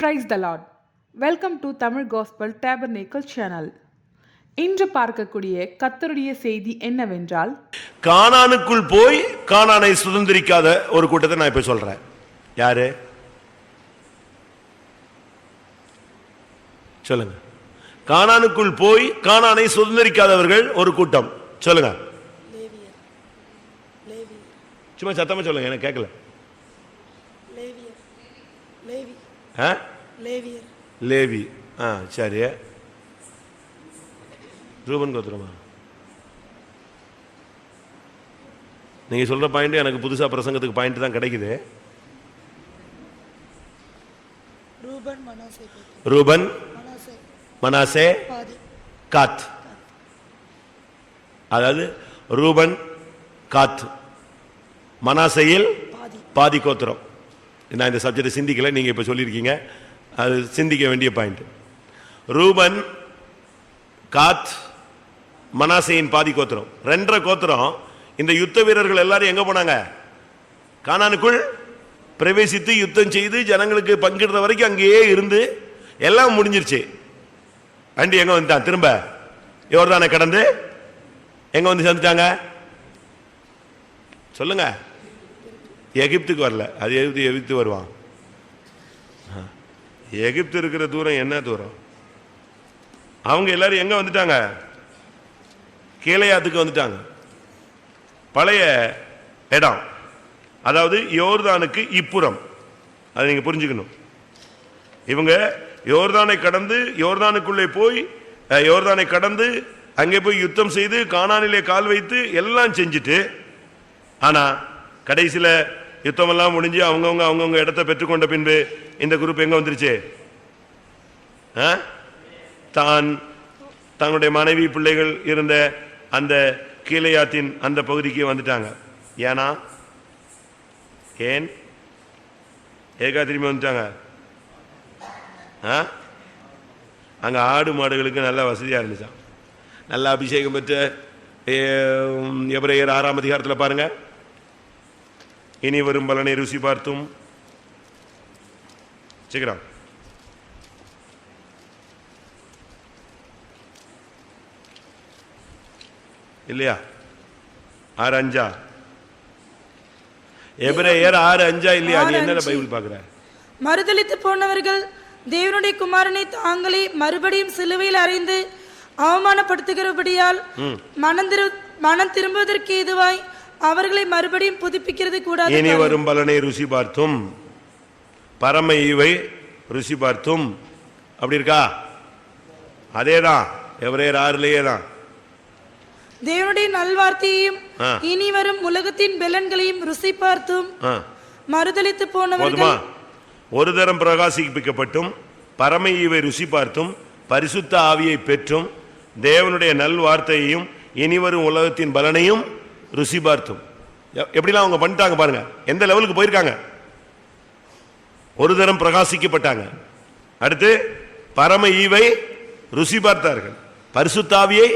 Praise the Lord. Welcome to Tamil Gospel Tabernacle Channel. இன்று பார்க்கக்கூடிய கர்த்தருடைய செய்தி என்னவென்றால், கானானுக்குள் போய் கானானை சுதந்திரிக்காத ஒரு கூட்டத்தை நான் இப்ப சொல்றேன். யாரு சொல்லுங்க? கானானுக்குள் போய் கானானை சுதந்திரிக்காதவர்கள் ஒரு கூட்டம். சொல்லுங்க, சும்மா சத்தமா சொல்லுங்க, எனக்கு கேட்கல. லேவி. சரி, ரூபன் கோத்திரமா? நீங்க சொல்ற பாயிண்ட் எனக்கு புதுசா பிரசங்கத்துக்கு பாயிண்ட் தான் கிடைக்குது. ரூபன், மனாசே, காத். அதாவது ரூபன், காத், மனாசையில் பாதி கோத்திரம். நான் இந்த சப்ஜெக்ட் சிந்திக்கல, நீங்க இப்ப சொல்லியிருக்கீங்க, அது சிந்திக்க வேண்டிய பாயிண்ட். ரூபன், காத், மனாசையின் பாதி கோத்திரம், 2.5 கோத்திரம். இந்த யுத்த வீரர்கள் எல்லாரும் எங்க போனாங்க? கானானுக்குள் பிரவேசித்து யுத்தம் செய்து ஜனங்களுக்கு பங்கிடுற வரைக்கும் அங்கேயே இருந்து எல்லாம் முடிஞ்சிருச்சு. அண்டி எங்க வந்துட்டான்? திரும்ப யோர்தானை கடந்து எங்க வந்து சேர்ந்துட்டாங்க? சொல்லுங்க. எகிப்துக்கு வரல, அது எகிப்து வருவான். எகிப்து இருக்கிற தூரம் என்ன தூரம்? அவங்க எல்லாரும் எங்க வந்துட்டாங்க? கீலேயாத்துக்கு வந்துட்டாங்க. பழைய இடம், அதாவது யோர்தானுக்கு இப்புறம். அதை நீங்க புரிஞ்சுக்கணும். இவங்க யோர்தானை கடந்து யோர்தானுக்குள்ளே போய் யோர்தானை கடந்து அங்கே போய் யுத்தம் செய்து கானானிலே கால் வைத்து எல்லாம் செஞ்சுட்டு, ஆனா கடைசியில யுத்தம் எல்லாம் முடிஞ்சு அவங்கவுங்க இடத்தை பெற்றுக்கொண்ட பின்பு இந்த குரூப் எங்க வந்துருச்சு? தன்னுடைய மனைவி பிள்ளைகள் இருந்த அந்த கீலேயாத்தின் அந்த பகுதிக்கு வந்துட்டாங்க. ஏன் திரும்பி வந்துட்டாங்க? அங்க ஆடு மாடுகளுக்கு நல்ல வசதியா இருந்துச்சான். நல்ல அபிஷேகம் பெற்ற எபிரேயர் 6ஆம் அதிகாரத்தில் பாருங்க. இனி வரும் பலனை ருசி பார்த்தும் சீக்கிரம் இல்லையா? 6:5 எபிரேயர் 6:5 இல்லையா? நீ என்ன பைபிள் பார்க்கிற? மறுதலித்து போனவர்கள் தேவனுடைய குமாரனை தாங்களே மறுபடியும் சிலுவையில் அறைந்து அவமானப்படுத்துகிறபடியால் மனம் திரும்புவதற்கு ஏதுவாய் அவர்களை மறுபடியும் புதுப்பிக்கிறது கூடாது. இனி வரும் பலனை ருசி பார்த்தும் பரம ஈவை ருசி பார்த்தும். அப்படி இருக்கா? அதேதான் எபிரேயர் 6லயே தான். தேவனுடைய நல்வார்த்தையையும் இனி வரும் உலகத்தின் பலன்களையும் ருசி பார்த்தும் மறுதலித்து போனவர்கள் ஒரு தரம் பிரகாசிக்கப்பட்டும் பரம ஈவை ருசி பார்த்தும் பரிசுத்த ஆவியை பெற்றும் தேவனுடைய நல்வார்த்தையையும் இனி வரும் உலகத்தின் பலனையும் ருசி பார்த்தும். எப்படிலாம் அவங்க பண்ணிட்டாங்க பாருங்க, எந்த லெவலுக்கு போயிருக்காங்க. ஒரு தரம் பிரகாசிக்கப்பட்டாங்க, அடுத்து பரம ஈவை ருசி பார்த்தார்கள், பரிசுத்தாவியை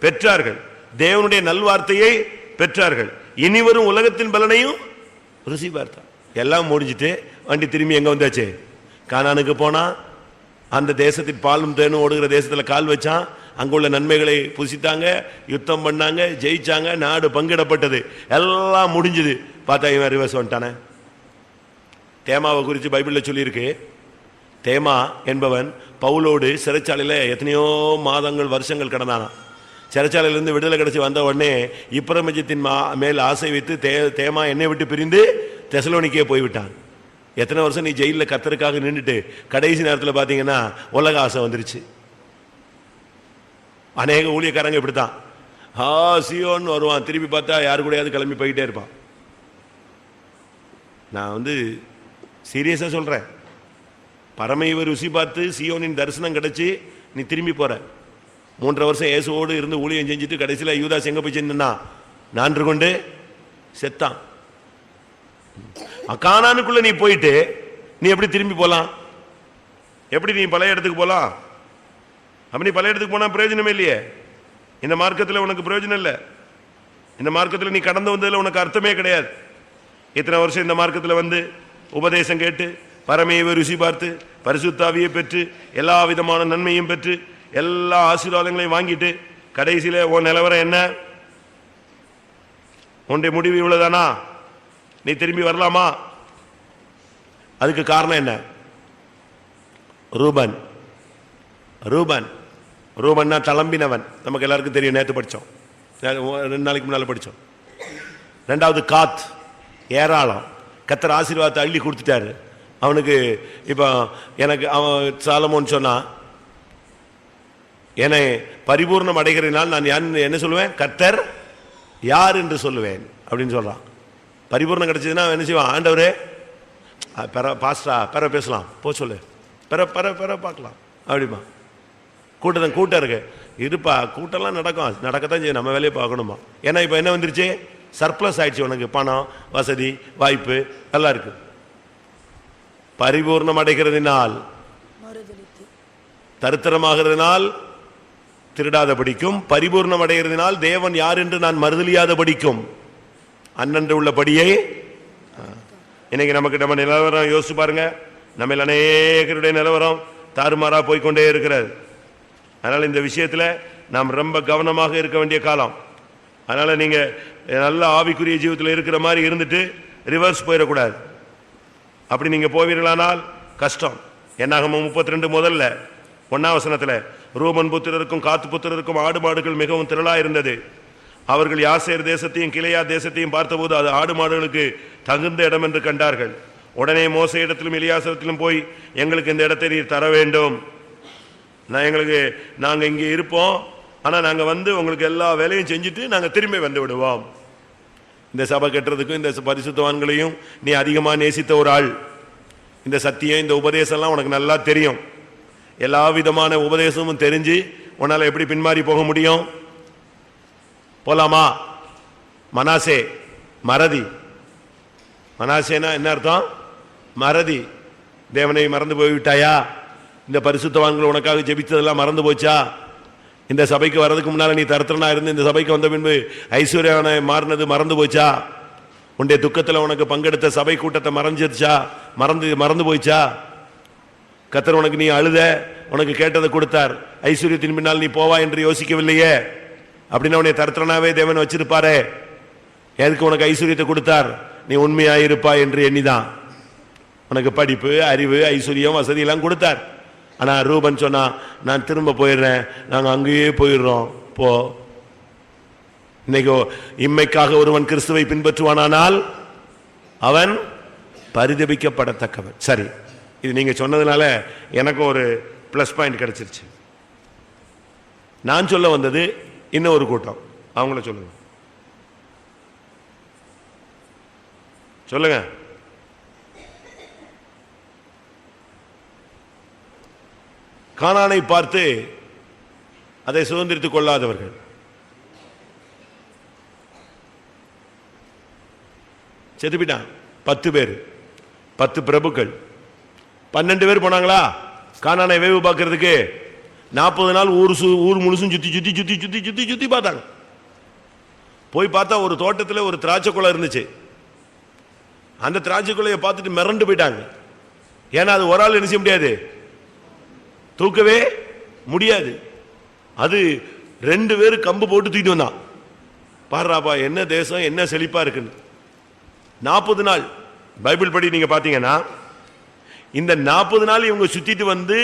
பெற்றார்கள், தேவனுடைய நல்வார்த்தையை பெற்றார்கள், இனி வரும் உலகத்தின் பலனையும் ருசி பார்த்தார். எல்லாம் முடிஞ்சிட்டு வண்டி திரும்பி எங்க வந்தாச்சு? கானானுக்கு போனா அந்த தேசத்தின் பாலும் தேனும் ஓடுகிற தேசத்துல கால் வச்சான். அங்குள்ள நன்மைகளை புசித்தாங்க, யுத்தம் பண்ணாங்க, ஜெயிச்சாங்க, நாடு பங்கிடப்பட்டது, எல்லாம் முடிஞ்சது. பார்த்தா இவன் ரிவர்ஸ் வந்துட்டானே. தேமாவை குறித்து பைபிள்ல சொல்லியிருக்கு. தேமா என்பவன் பவுலோடு சிறைச்சாலையில எத்தனையோ மாதங்கள் வருஷங்கள் கடந்தானா. சிறைச்சாலையிலிருந்து விடுதலை கிடைச்சி வந்த உடனே இப்ரமஜத்தின் மேல் ஆசை வைத்து தேமா என்னை விட்டு பிரிந்து தெசலோனிக்கே போய்விட்டான். எத்தனை வருஷம் நீ ஜெயிலில் கர்த்தருக்காக நின்றுட்டு கடைசி நேரத்தில் பார்த்தீங்கன்னா உலக ஆசை வந்துருச்சு. அநேக ஊழியக்காரங்க இப்படித்தான், சியோன்னு வருவான், திருப்பி பார்த்தா யாரு கூடயாவது கிளம்பி போயிட்டே இருப்பான். நான் சீரியஸா சொல்றேன். பரமையை ருசி பார்த்து சியோனின் தரிசனம் கிடைச்சி நீ திரும்பி போற. 3.5 வருஷம் இயேசுவோடு இருந்து ஊழியம் செஞ்சுட்டு கடைசியில் யூதாஸ் எங்க போய் சென்னா 4 கொண்டு செத்தான். கானானுக்குள்ள நீ போயிட்டு நீ எப்படி திரும்பி போலாம்? எப்படி நீ பழைய இடத்துக்கு போலாம்? அப்படி பழைய இடத்துக்கு போனா பிரயோஜனமே இல்லையே. இந்த மார்க்கத்தில் உனக்கு பிரயோஜனம் இல்லை. இந்த மார்க்கத்தில் நீ கடந்து வந்ததில் உனக்கு அர்த்தமே கிடையாது. இத்தனை வருஷம் இந்த மார்க்கத்தில் உபதேசம் கேட்டு பரமேவை ருசி பார்த்து பரிசுத்த ஆவியை பெற்று எல்லா விதமான நன்மையும் பெற்று எல்லா ஆசீர்வாதங்களையும் வாங்கிட்டு கடைசியில உன் நிலவரம் என்ன? உன்னுடைய முடிவு இவ்வளவுதானா? நீ திரும்பி வரலாமா? அதுக்கு காரணம் என்ன? ரூபன். ரூபன் ரூபன்னா தளம்பினவன். நமக்கு எல்லாருக்கும் தெரியும், நேற்று படித்தோம், 2 நாளைக்கு முன்னால படித்தோம். ரெண்டாவது காத், ஏராளம். கர்த்தர் ஆசீர்வாதத்தை அள்ளி கொடுத்துட்டாரு அவனுக்கு. இப்போ எனக்கு அவன் சாலமோன் சொன்னா, என்னை பரிபூர்ணம் அடைகிறனால் நான் என்ன சொல்லுவேன்? கர்த்தர் யார் என்று சொல்லுவேன் அப்படின்னு சொல்றான். பரிபூர்ணம் கிடைச்சதுன்னா என்ன செய்வான்? ஆண்டவரே பாஸ்டா பெற பேசலாம், போ சொல்லு, பெற பெற பெற பார்க்கலாம் அப்படிமா. கூட்டம் இருக்கு இருப்பா, கூட்டம்லாம் நடக்கத்தான் செய்யும், நம்ம வேலையை பார்க்கணுமா. ஏன்னா இப்போ என்ன வந்துருச்சு? சர்ப்ளஸ் ஆயிடுச்சு. உனக்கு பணம், வசதி, வாய்ப்பு எல்லாம் இருக்கு. பரிபூர்ணம் அடைகிறதுனால், தரித்திரமாகிறதுனால் திருடாத படிக்கும், பரிபூர்ணம் அடைகிறதுனால் தேவன் யார் என்று நான் மறுதலியாத படிக்கும். அன்னன்று உள்ள படியை இன்னைக்கு நமக்கு நம்ம நிலவரம் யோசிச்சு பாருங்க. நம்ம அநேகருடைய நிலவரம் தாறுமாறா போய்கொண்டே இருக்கிறது. அதனால இந்த விஷயத்துல நாம் ரொம்ப கவனமாக இருக்க வேண்டிய காலம். அதனால நீங்க நல்ல ஆவிக்குரிய ஜீவத்தில் இருக்கிற மாதிரி இருந்துட்டு ரிவர்ஸ் போயிடக்கூடாது. அப்படி நீங்க போவீர்களானால் கஷ்டம். என்னாகமம் 32 முதல்ல 1ஆம் வசனத்துல, ரூபன் புத்திரருக்கும் காத்து புத்திரருக்கும் ஆடு மாடுகள் மிகவும் திரளா இருந்தது. அவர்கள் யாசேர் தேசத்தையும் கிளையா தேசத்தையும் பார்த்தபோது அது ஆடு மாடுகளுக்கு தகுந்த இடம் என்று கண்டார்கள். உடனே மோசே இடத்திலும் எலியாசரத்திலும் போய், எங்களுக்கு இந்த இடத்தை நீர் தர வேண்டும், நாங்க இங்கே இருப்போம், ஆனா நாங்க வந்து உங்களுக்கு எல்லா வேலையும் செஞ்சுட்டு நாங்க திரும்பி வந்து விடுவோம். இந்த சபை கட்டுறதுக்கும் இந்த பரிசுத்தவான்களையும் நீ அதிகமா நேசித்த ஒரு ஆள். இந்த சத்தியம், இந்த உபதேசம் எல்லாம் உனக்கு நல்லா தெரியும். எல்லா விதமான உபதேசமும் தெரிஞ்சு உன்னால எப்படி பின்மாறி போக முடியும்? போலாமா? மனாசே மறதி. மனாசேனா என்ன அர்த்தம்? மறதி. தேவனை மறந்து போய்விட்டாயா? இந்த பரிசுத்தவான்கள் உனக்காக ஜெபித்ததெல்லாம் மறந்து போச்சா? இந்த சபைக்கு வர்றதுக்கு முன்னால நீ தரித்திரனா இருந்து இந்த சபைக்கு வந்த பின்பு ஐஸ்வர்யான மாறினது மறந்து போச்சா? உன்னுடைய துக்கத்தில் உனக்கு பங்கெடுத்த சபை கூட்டத்தை மறந்துச்சா? மறந்து போயிச்சா? கர்த்தர் உனக்கு, நீ அழுத, உனக்கு கேட்டதை கொடுத்தார், ஐஸ்வர்யத்தின் பின்னால் நீ போவா என்று யோசிக்கவில்லையே. அப்படின்னு உன்னை தரித்திரனாவே தேவன் வச்சிருப்பாரே. எதுக்கு உனக்கு ஐஸ்வர்யத்தை கொடுத்தார்? நீ உண்மையாயிருப்பா என்று எண்ணிதான். உனக்கு படிப்பு, அறிவு, ஐஸ்வர்யம், வசதி எல்லாம் கொடுத்தார். ஆனா ரூபன் சொன்னா, நான் திரும்ப போயிடுறேன், நாங்க அங்கேயே போயிடுறோம். போ. இன்னைக்கு இம்மைக்காக ஒருவன் கிறிஸ்துவை பின்பற்றுவானால் அவன் பரிதபிக்கப்படத்தக்கவன். சரி, இது நீங்க சொன்னதுனால எனக்கு ஒரு பிளஸ் பாயிண்ட் கிடைச்சிருச்சு. நான் சொல்ல வந்தது இன்னொரு கூட்டம், அவங்கள சொல்லுங்க. சொல்லுங்க. கானானை பார்த்து அதை சுதந்திரித்துக் கொள்ளாதவர்கள். செத்துப்பிட்டான் 10 பேர், 10 பிரபுக்கள். 12 பேர் போனாங்களா கானானை வேவு பார்க்கறதுக்கு? 40 நாள் ஊர் முழுசும் சுத்தி பார்த்தாங்க. போய் பார்த்தா ஒரு தோட்டத்தில் ஒரு திராட்சை குலை இருந்துச்சு. அந்த திராட்சை குலையை பார்த்துட்டு மிரண்டு போயிட்டாங்க. ஏன்னா அது ஒரு ஆள் என்ன செய்ய முடியாது, தூக்கவே முடியாது. அது 2 பேர் கம்பு போட்டு தூக்கிட்டு வந்தான். பாருப்பா என்ன தேசம், என்ன செழிப்பா இருக்குன்னு. 40 நாள் பைபிள் படி நீங்க பாத்தீங்கன்னா, இந்த 40 நாள் இவங்க சுத்திட்டு வந்து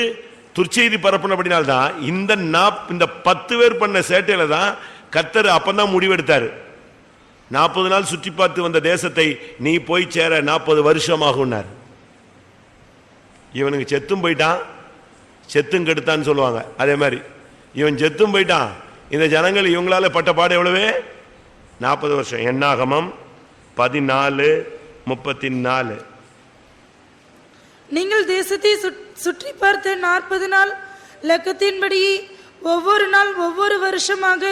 துர்ச்செய்தி பரப்புனபடினால்தான் இந்த 10 பேர் பண்ண சேட்டையில தான் கர்த்தர் அப்பதான் முடிவெடுத்தாரு. 40 நாள் சுற்றி பார்த்து வந்த தேசத்தை நீ போய் சேர 40 வருஷம் ஆகும்னார். இவனுக்கு செத்தும் போயிட்டான், செத்தும் கெடுத்தான்னு சொல்லுவாங்க. அதே மாதிரி இவன் செத்தும் போயிட்டான். இந்த ஜனங்கள் இவங்களால பட்ட பாடு எவ்வளவு? 40 வருஷம். என்னாகமம் 14:34. நீங்கள் தேசத்தை சுற்றி பார்த்த 40 நாள் லக்கத்தின்படி ஒவ்வொரு நாள் ஒவ்வொரு வருஷமாக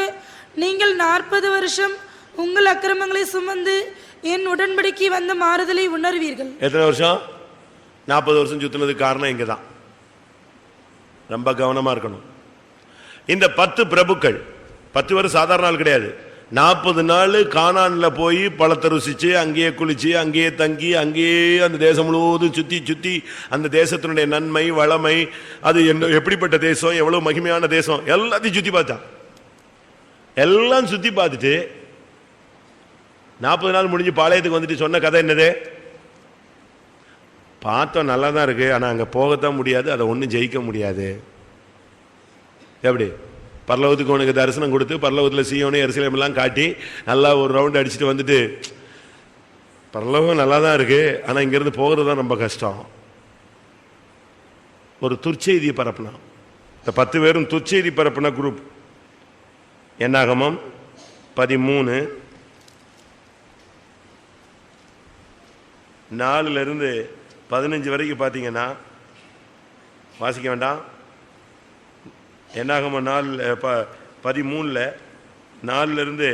நீங்கள் 40 வருஷம் உங்கள் அக்கிரமங்களை சுமந்து என் உடன்படிக்கை வந்த மாறுதலை உணர்வீர்கள். எத்தனை வருஷம்? 40 வருஷம் சுத்தினதுக்கு காரணம் இங்கதான். ரொம்ப கவனமா இருக்கணும். இந்த 10 பிரபுக்கள், 10 பேர் சாதாரண ஆள் கிடையாது. 40 நாள் கானான்ல போய் பழத்தை ருசிச்சு அங்கேயே குளிச்சு அங்கேயே தங்கி அங்கேயே அந்த தேசம் முழுவதும் சுத்தி சுத்தி அந்த தேசத்தினுடைய நன்மை வளமை அது எப்படிப்பட்ட தேசம் எவ்வளவு மகிமையான தேசம் எல்லாத்தையும் சுத்தி பார்த்தான். எல்லாம் சுத்தி பார்த்துட்டு 40 நாள் முடிஞ்சு பாளையத்துக்கு வந்துட்டு சொன்ன கதை என்னது? பார்த்தோம் நல்லா தான் இருக்கு, ஆனா அங்க போகத்தான் முடியாது, அதை ஒன்றும் ஜெயிக்க முடியாது. எப்படி? பரலோகத்துக்கு உனக்கு தரிசனம் கொடுத்து பரலோகத்தில் சீயோனு எருசலேம் எல்லாம் காட்டி நல்லா ஒரு ரவுண்ட் அடிச்சுட்டு வந்துட்டு பரலோகம் நல்லா தான் இருக்கு, ஆனா இங்கிருந்து போகிறது தான் ரொம்ப கஷ்டம். ஒரு துர்ச்செய்தியை பரப்புனா, இந்த 10 பேரும் துர்ச்செய்தி பரப்புன குரூப். என்னாகமம் 13 4 15 வரைக்கும் பார்த்தீங்கன்னா வாசிக்க வேண்டாம். என்னாகம 13 4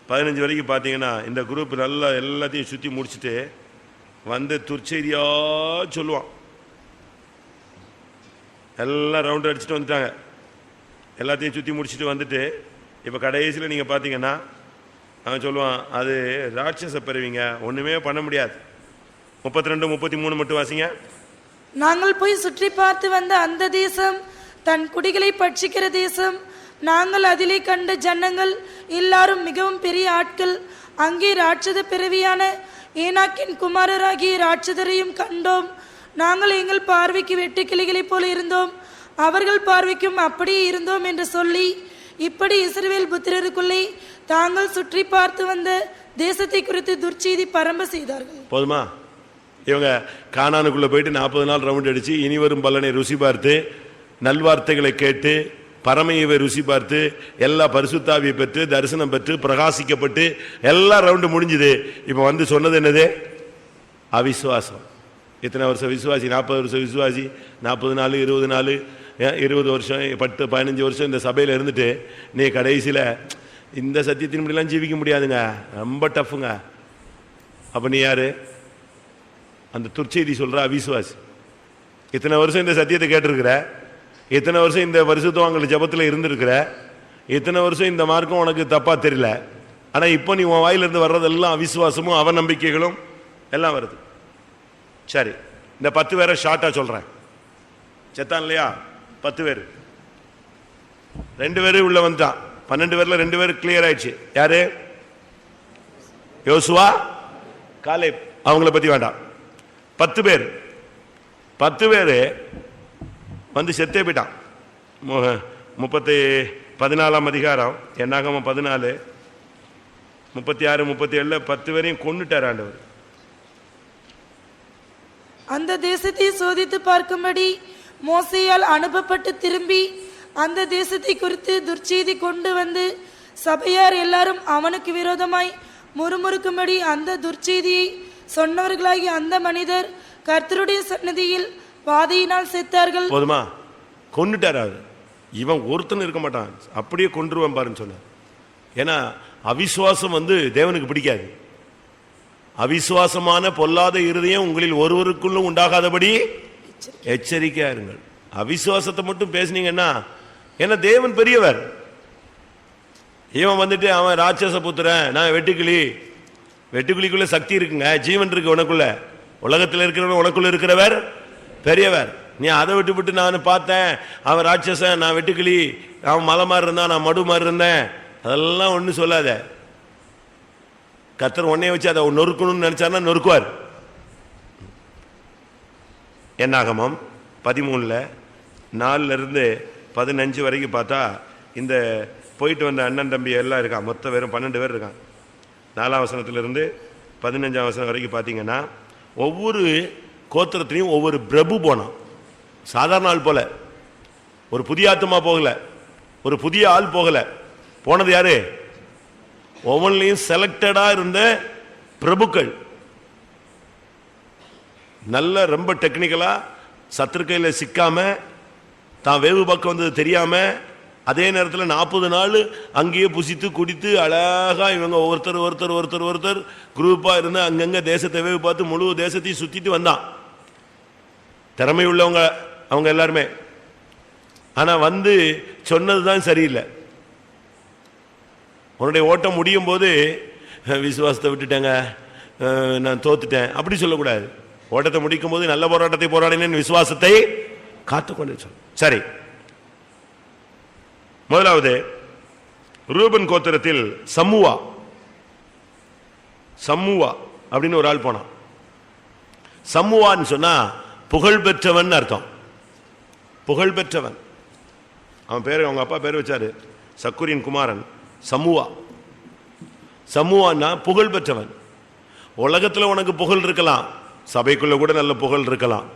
15 வரைக்கும் பார்த்தீங்கன்னா இந்த குரூப் நல்லா எல்லாத்தையும் சுற்றி முடிச்சுட்டு வந்து துர்ச்செய்தியா சொல்லுவான். எல்லாம் ரவுண்ட் அடிச்சுட்டு வந்துட்டாங்க, எல்லாத்தையும் சுற்றி முடிச்சுட்டு வந்துட்டு இப்போ கடைசியில் நீங்கள் பார்த்தீங்கன்னா அவன் சொல்லுவான், அது ராட்சச பிறவிங்க, ஒன்றுமே பண்ண முடியாது. 32 33 மட்டும் வாசிங்க. நாங்கள் போய் சுற்றி பார்த்து வந்த அந்த தேசம் தன் குடிகளை பட்சிக்கிற தேசம். நாங்கள் அதிலே கண்ட ஜனங்கள் எல்லாரும் மிகவும் பெரிய ஆட்கள். அங்கே ராட்சத பிறவியான ஏனாக்கின் குமாரராகிய ராட்சதரையும் கண்டோம். நாங்கள் எங்கள் பார்வைக்கு வெட்டுக்கிளிகளைப் போல இருந்தோம், அவர்கள் பார்வைக்கும் அப்படியே இருந்தோம் என்று சொல்லி இப்படி இஸ்ரவேல் புத்திரருக்குள்ளே தாங்கள் சுற்றி பார்த்து வந்த தேசத்தை குறித்து துர்ச்செய்தி பரம்ப செய்தார்கள். போதுமா? இவங்க கானானுக்குள்ள போயிட்டு 40 நாள் ரவுண்ட் அடிச்சு இனி வரும் பலனை ருசி பார்த்து நல்வார்த்தைகளை கேட்டு பரமையை ருசி பார்த்து எல்லா பரிசுத்தாவியை பெற்று தரிசனம் பெற்று பிரகாசிக்கப்பட்டு எல்லா ரவுண்டு முடிஞ்சுது. இப்போ வந்து சொன்னது என்னது? அவிசுவாசம். இத்தனை வருஷம் விசுவாசி, 40 வருஷம் விசுவாசி, 40 நாள் 20 நாள் 20 வருஷம் 10 15 வருஷம் இந்த சபையில் இருந்துட்டு நீ கடைசியில் இந்த சத்தியத்தின் முடியெல்லாம் ஜீவிக்க முடியாதுங்க, ரொம்ப டஃப்புங்க. அப்போ நீ யாரு? அந்த துர்ச்செய்தி சொல்ற அவிசுவாசி. இத்தனை வருஷம் இந்த சத்தியத்தை கேட்டிருக்கிற, இத்தனை வருஷம் இந்த பரிசுத்தவான்கள் ஜபத்தில் இருந்திருக்கிற, இத்தனை வருஷம் இந்த மார்க்கம் உனக்கு தப்பா தெரியல, ஆனா இப்போ நீ உன் வாயிலிருந்து வர்றதெல்லாம் அவிசுவாசமும் அவநம்பிக்கைகளும் எல்லாம் வருது. சரி, இந்த 10 பேரை ஷார்ட்டா சொல்றேன். செத்தான் இல்லையா? 10 பேர், 2 பேரு உள்ள வந்துட்டான். 12 பேர்ல 2 பேர் கிளியர் ஆயிடுச்சு. யாரு? யோசுவா, காலேப். அவங்கள பத்தி வேண்டாம். 10 பேர் வந்து செத்தே போயிட்டான். 14ஆம் அதிகாரம் என்னாகமம் 14 36 37 10 பேரையும் கொன்னுட்டார் ஆண்டவர். அந்த தேசத்தை சோதித்து பார்க்கும்படி மோசேயால் அனுப்பப்பட்டு திரும்பி அந்த தேசத்தை குறித்து துர்ச்செய்தி கொண்டு வந்து சபையார் எல்லாரும் அவனுக்கு விரோதமாய் முறுமுறுக்கும்படி அந்த துர்ச்செய்தியை சொன்னவர்களாகி அந்த மனிதர் கர்த்தருடைய சன்னதியில் வாதையினால் செத்தார்கள். போதுமா? கொன்னுட்டார். அவர் இவன் ஒருத்தன் இருக்க மாட்டான், அப்படியே கொன்றுவன் பாருன்னு சொன்னார். ஏன்னா அவிசுவாசம் வந்து தேவனுக்கு பிடிக்காது. அவிசுவாசமான பொல்லாத இருதயம் உங்களில் ஒருவருக்குள்ளும் உண்டாகாதபடி எச்சரிக்கையா இருங்கள். அவிசுவாசத்தை மட்டும் பேசுனீங்கன்னா, ஏன்னா தேவன் பெரியவர். இவன் வந்துட்டு அவன் ராட்சச புத்திரன், நான் வெட்டுக்கிளிக்குள்ள சக்தி இருக்குங்க, ஜீவன் இருக்கு உனக்குள்ள. உலகத்தில் இருக்கிறவன் உனக்குள்ள இருக்கிறவர் பெரியவர். நீ அதை விட்டு நான் பார்த்தேன், அவன் ராட்சசன், நான் வெட்டுக்கிளி, அவன் மலை மாதிரி இருந்தான், நான் மடு மாதிரி இருந்தேன், அதெல்லாம் ஒன்றும் சொல்லாத. கர்த்தர் உன்னைய வச்சு அதை நொறுக்கணும்னு நினைச்சாருன்னா நொறுக்குவார். என்னாகமம் 13 4 15 வரைக்கும் பார்த்தா இந்த போயிட்டு வந்த அண்ணன் தம்பி எல்லாம் இருக்கான். மொத்த பேரும் 12 பேர் இருக்கான். 4ஆம் வசனத்திலிருந்து 15ஆம் வசனம் வரைக்கும் பார்த்தீங்கன்னா ஒவ்வொரு கோத்திரத்திலையும் ஒவ்வொரு பிரபு போனான். சாதாரண ஆள் போல, ஒரு புதிய ஆத்மா போகல, ஒரு புதிய ஆள் போகல. போனது யாரு? ஒவ்வொன்றிலையும் செலக்டடா இருந்த பிரபுக்கள். நல்ல ரொம்ப டெக்னிக்கலா சத்துருக்கையில சிக்காம, தான் வேவு பக்கம் வந்தது தெரியாம, அதே நேரத்தில் 40 நாள் அங்கேயே புசித்து குடித்து அழகா இவங்க ஒருத்தர் குரூப்பா இருந்து அங்கங்க தேசத்தை வேவு பார்த்து முழு தேசத்தையும் சுத்திட்டு வந்தான். திறமை உள்ளவங்க அவங்க எல்லாருமே. ஆனா வந்து சொன்னதுதான் சரியில்லை. உன்னுடைய ஓட்டம் முடியும் போது விசுவாசத்தை விட்டுட்டேங்க, நான் தோத்துட்டேன் அப்படி சொல்லக்கூடாது. ஓட்டத்தை முடிக்கும் போது நல்ல போராட்டத்தை போராடினேன், விசுவாசத்தை காத்துக்கொண்டு சொல். சரி, முதலாவது ரூபன் கோத்திரத்தில் சம்முவா அப்படின்னு ஒரு ஆள் போனான். சம்முவான்னு சொன்னா புகழ் பெற்றவன் அர்த்தம். புகழ் பெற்றவன். அவன் பேரு, அவங்க அப்பா பேர் வச்சாரு சக்குரின் குமாரன். சம்முவான்னா புகழ் பெற்றவன். உலகத்தில் உனக்கு புகழ் இருக்கலாம், சபைக்குள்ள கூட நல்ல புகழ் இருக்கலாம்.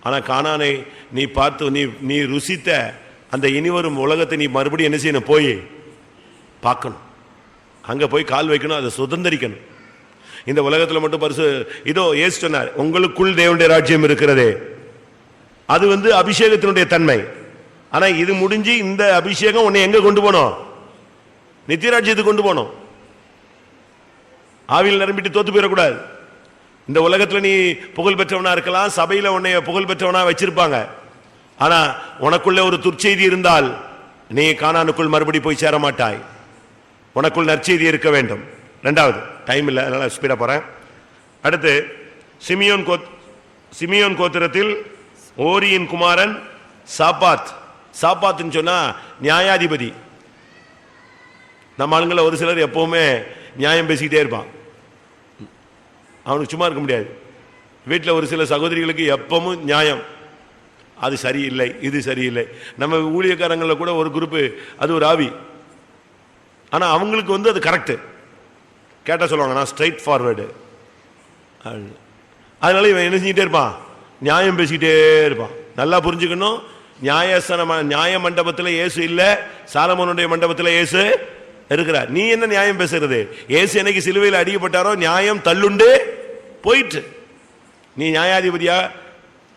ஆனா கானானை நீ பார்த்து நீ ருசித்த அந்த இனிவரும் உலகத்தை நீ மறுபடியும் என்ன செய்யணும்? போய் பார்க்கணும், அங்க போய் கால் வைக்கணும், அதை சுதந்திரிக்கணும். இந்த உலகத்தில் மட்டும் பரிசு இதோ இயேசு சொன்னார், உங்களுக்குள் தேவனுடைய ராஜ்யம் இருக்கிறதே. அது அபிஷேகத்தினுடைய தன்மை. ஆனா இது முடிஞ்சு இந்த அபிஷேகம் உன்னை எங்க கொண்டு போனோம்? நித்திய ராஜ்யத்துக்கு கொண்டு போனோம். ஆவியில் நிரம்பிட்டு தோத்து போயிடக்கூடாது. இந்த உலகத்தில் நீ புகழ் பெற்றவனா இருக்கலாம், சபையில் உன்னை புகழ் பெற்றவனா வச்சிருப்பாங்க. ஆனா உனக்குள்ள ஒரு துர்ச்செய்தி இருந்தால் நீ கானானுக்குள் மறுபடி போய் சேர மாட்டாய். உனக்குள் நற்செய்தி இருக்க வேண்டும். ரெண்டாவது, டைம் இல்லை, அதனால ஸ்பீடா போறேன். அடுத்து சிமியோன் கோத்திரத்தில் ஓரியின் குமாரன் சாப்பாத்ன்னு சொன்னா நியாயாதிபதி. நம்ம ஆளுங்களை ஒரு சிலர் எப்பவுமே நியாயம் பேசிக்கிட்டே இருப்பான், அவனுக்கு சும்மா இருக்க முடியாது. வீட்டில் ஒரு சில சகோதரிகளுக்கு எப்பவும் நியாயம், அது சரியில்லை இது சரியில்லை. நம்ம ஊழியக்காரங்களில் கூட ஒரு குரூப்பு, அது ஒரு ஆவி, ஆனா அவங்களுக்கு அது கரெக்டு கேட்டா சொல்லுவாங்க, நான் ஸ்ட்ரைட் ஃபார்வேர்டு. அதனால இவன் என்ன செஞ்சுட்டே இருப்பான்? நியாயம் பேசிக்கிட்டே இருப்பான். நல்லா புரிஞ்சுக்கணும், நியாய மண்டபத்தில் இயேசு இல்லை, சாலமோனுடைய மண்டபத்தில் இயேசு இருக்கிறார். நீ என்ன நியாயம் பேசுறது? இயேசு என்னைக்கு சிலுவையில் அடிக்கப்பட்டாரோ நியாயம் தள்ளுண்டு போயிட்டு. நீ நியாயாதிபதியா?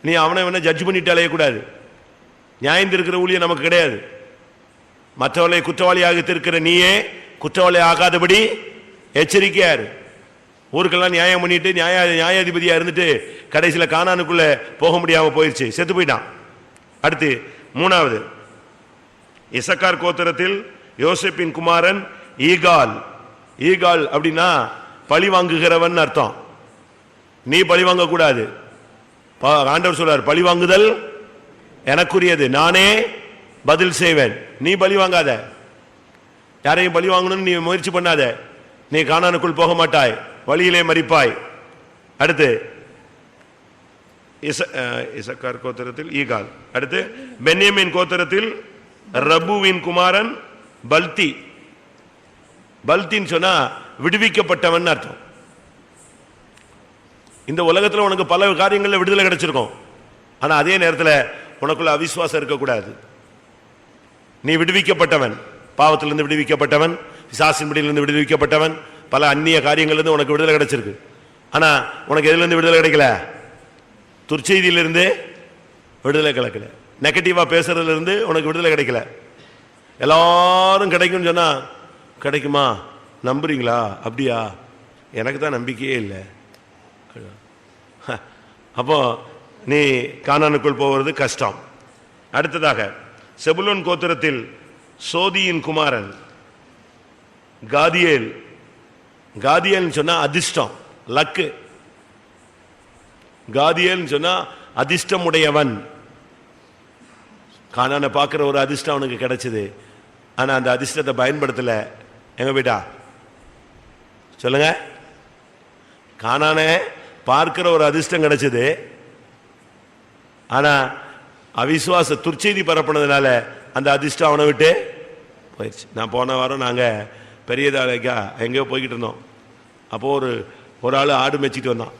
நீ அவனை ஜட்ஜ் பண்ணிட்டு அலையக்கூடாது. நியாயம் இருக்கிற ஊழியம் நமக்கு கிடையாது. மற்றவர்களை குற்றவாளியாக இருக்கிற நீயே குற்றவாளி ஆகாதபடி எச்சரிக்கையாரு. ஊருக்கெல்லாம் நியாயம் பண்ணிட்டு நியாயாதிபதியா இருந்துட்டு கடைசியில் கானானுக்குள்ள போக முடியாம போயிடுச்சு, செத்து போயிட்டான். அடுத்து மூணாவது, இசக்கார் கோத்திரத்தில் யோசேப்பின் குமாரன் ஈகால் அப்படின்னா பழி வாங்குகிறவன் அர்த்தம். நீ பழி வாங்க கூடாது. ஆண்டவர் சொல்றார், பழி வாங்குதல் எனக்குரியது, நானே பதில் செய்வேன். நீ பழி வாங்காத, யாரையும் பழி வாங்கணும்னு நீ முயற்சி பண்ணாத. நீ கானானுக்குள் போக மாட்டாய், வழியிலே மரிப்பாய். அடுத்து இசக்கார் கோத்திரத்தில் ஈகால். அடுத்து பென்யமின் கோத்திரத்தில் ரபுவின் குமாரன் பல்தின்னு சொன்னா விடுவிக்கப்பட்டவன் அர்த்தம். இந்த உலகத்தில் உனக்கு பல காரியங்களில் விடுதலை கிடைச்சிருக்கும், ஆனா அதே நேரத்தில் உனக்குள்ள அவிசுவாசம் இருக்கக்கூடாது. நீ விடுவிக்கப்பட்டவன், பாவத்திலிருந்து விடுவிக்கப்பட்டவன், பிசாசின் பிடியிலிருந்து விடுவிக்கப்பட்டவன், பல அந்நிய காரியங்களிலிருந்து உனக்கு விடுதலை கிடைச்சிருக்கு. ஆனா உனக்கு எதிலிருந்து விடுதலை கிடைக்கல? துர்ச்செய்தியிலிருந்து விடுதலை கிடைக்கல, நெகட்டிவா பேசுறதுல இருந்து உனக்கு விடுதலை கிடைக்கல. எல்லாரும் கிடைக்கும் சொன்னா கிடைக்குமா? நம்புறீங்களா? அப்படியா? எனக்கு தான் நம்பிக்கையே இல்லை. அப்போ நீ கானானுக்குள் போவது கஷ்டம். அடுத்ததாக செபுலோன் கோத்திரத்தில் சோதியின் குமாரன் காதியேல் சொன்னா அதிர்ஷ்டம், லக்கு. காதியேல் சொன்னா அதிர்ஷ்டம் உடையவன். கானானை பார்க்கிற ஒரு அதிர்ஷ்டம் அவனுக்கு கிடைச்சது, ஆனா அந்த அதிர்ஷ்டத்தை பயன்படுத்தல. எங்க போயிட்டா சொல்லுங்க? கானானை பார்க்கிற ஒரு அதிர்ஷ்டம் கிடைச்சது, ஆனா அவிசுவாச துர்ச்செய்தி பரப்புனதுனால அந்த அதிர்ஷ்டம் அவனை விட்டு போயிடுச்சு. நான் போன வாரம் நாங்கள் பெரியதாலைக்கா எங்கேயோ போய்கிட்டு இருந்தோம். அப்போது ஒரு ஆள் ஆடு மேய்ச்சிட்டு வந்தான்,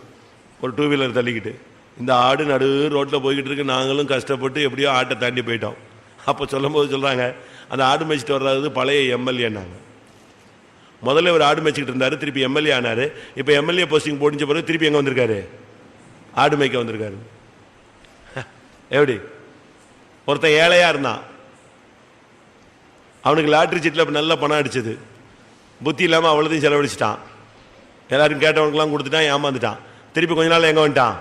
ஒரு 2 வீலர் தள்ளிக்கிட்டு. இந்த ஆடு நடு ரோட்டில் போய்கிட்டு இருக்கு, நாங்களும் கஷ்டப்பட்டு எப்படியோ ஆட்டை தாண்டி போயிட்டோம். அப்போ சொல்லும் போது சொல்கிறாங்க, அந்த ஆடு மேய்ச்சிட்டு வர்றது பழைய எம்எல்ஏன்னாங்க. முதல்ல ஒரு ஆடு மேய்ச்சிக்கிட்டு இருந்தார், திருப்பி எம்எல்ஏ ஆனார். இப்போ எம்எல்ஏ போஸ்டிங் போடிஞ்ச பிறகு திருப்பி எங்கே வந்திருக்காரு? ஆடு மேய்க்க வந்திருக்காரு. எப்படி? ஒருத்தன் ஏழையாக இருந்தான், அவனுக்கு லாட்ரி சீட்டில் நல்ல பணம் அடிச்சது, புத்தி இல்லாமல் அவ்வளோதையும் செலவழிச்சிட்டான். எல்லாரும் கேட்டவனுக்கெல்லாம் கொடுத்துட்டான், ஏமாந்துட்டான். திருப்பி கொஞ்ச நாள் எங்கே வந்துட்டான்?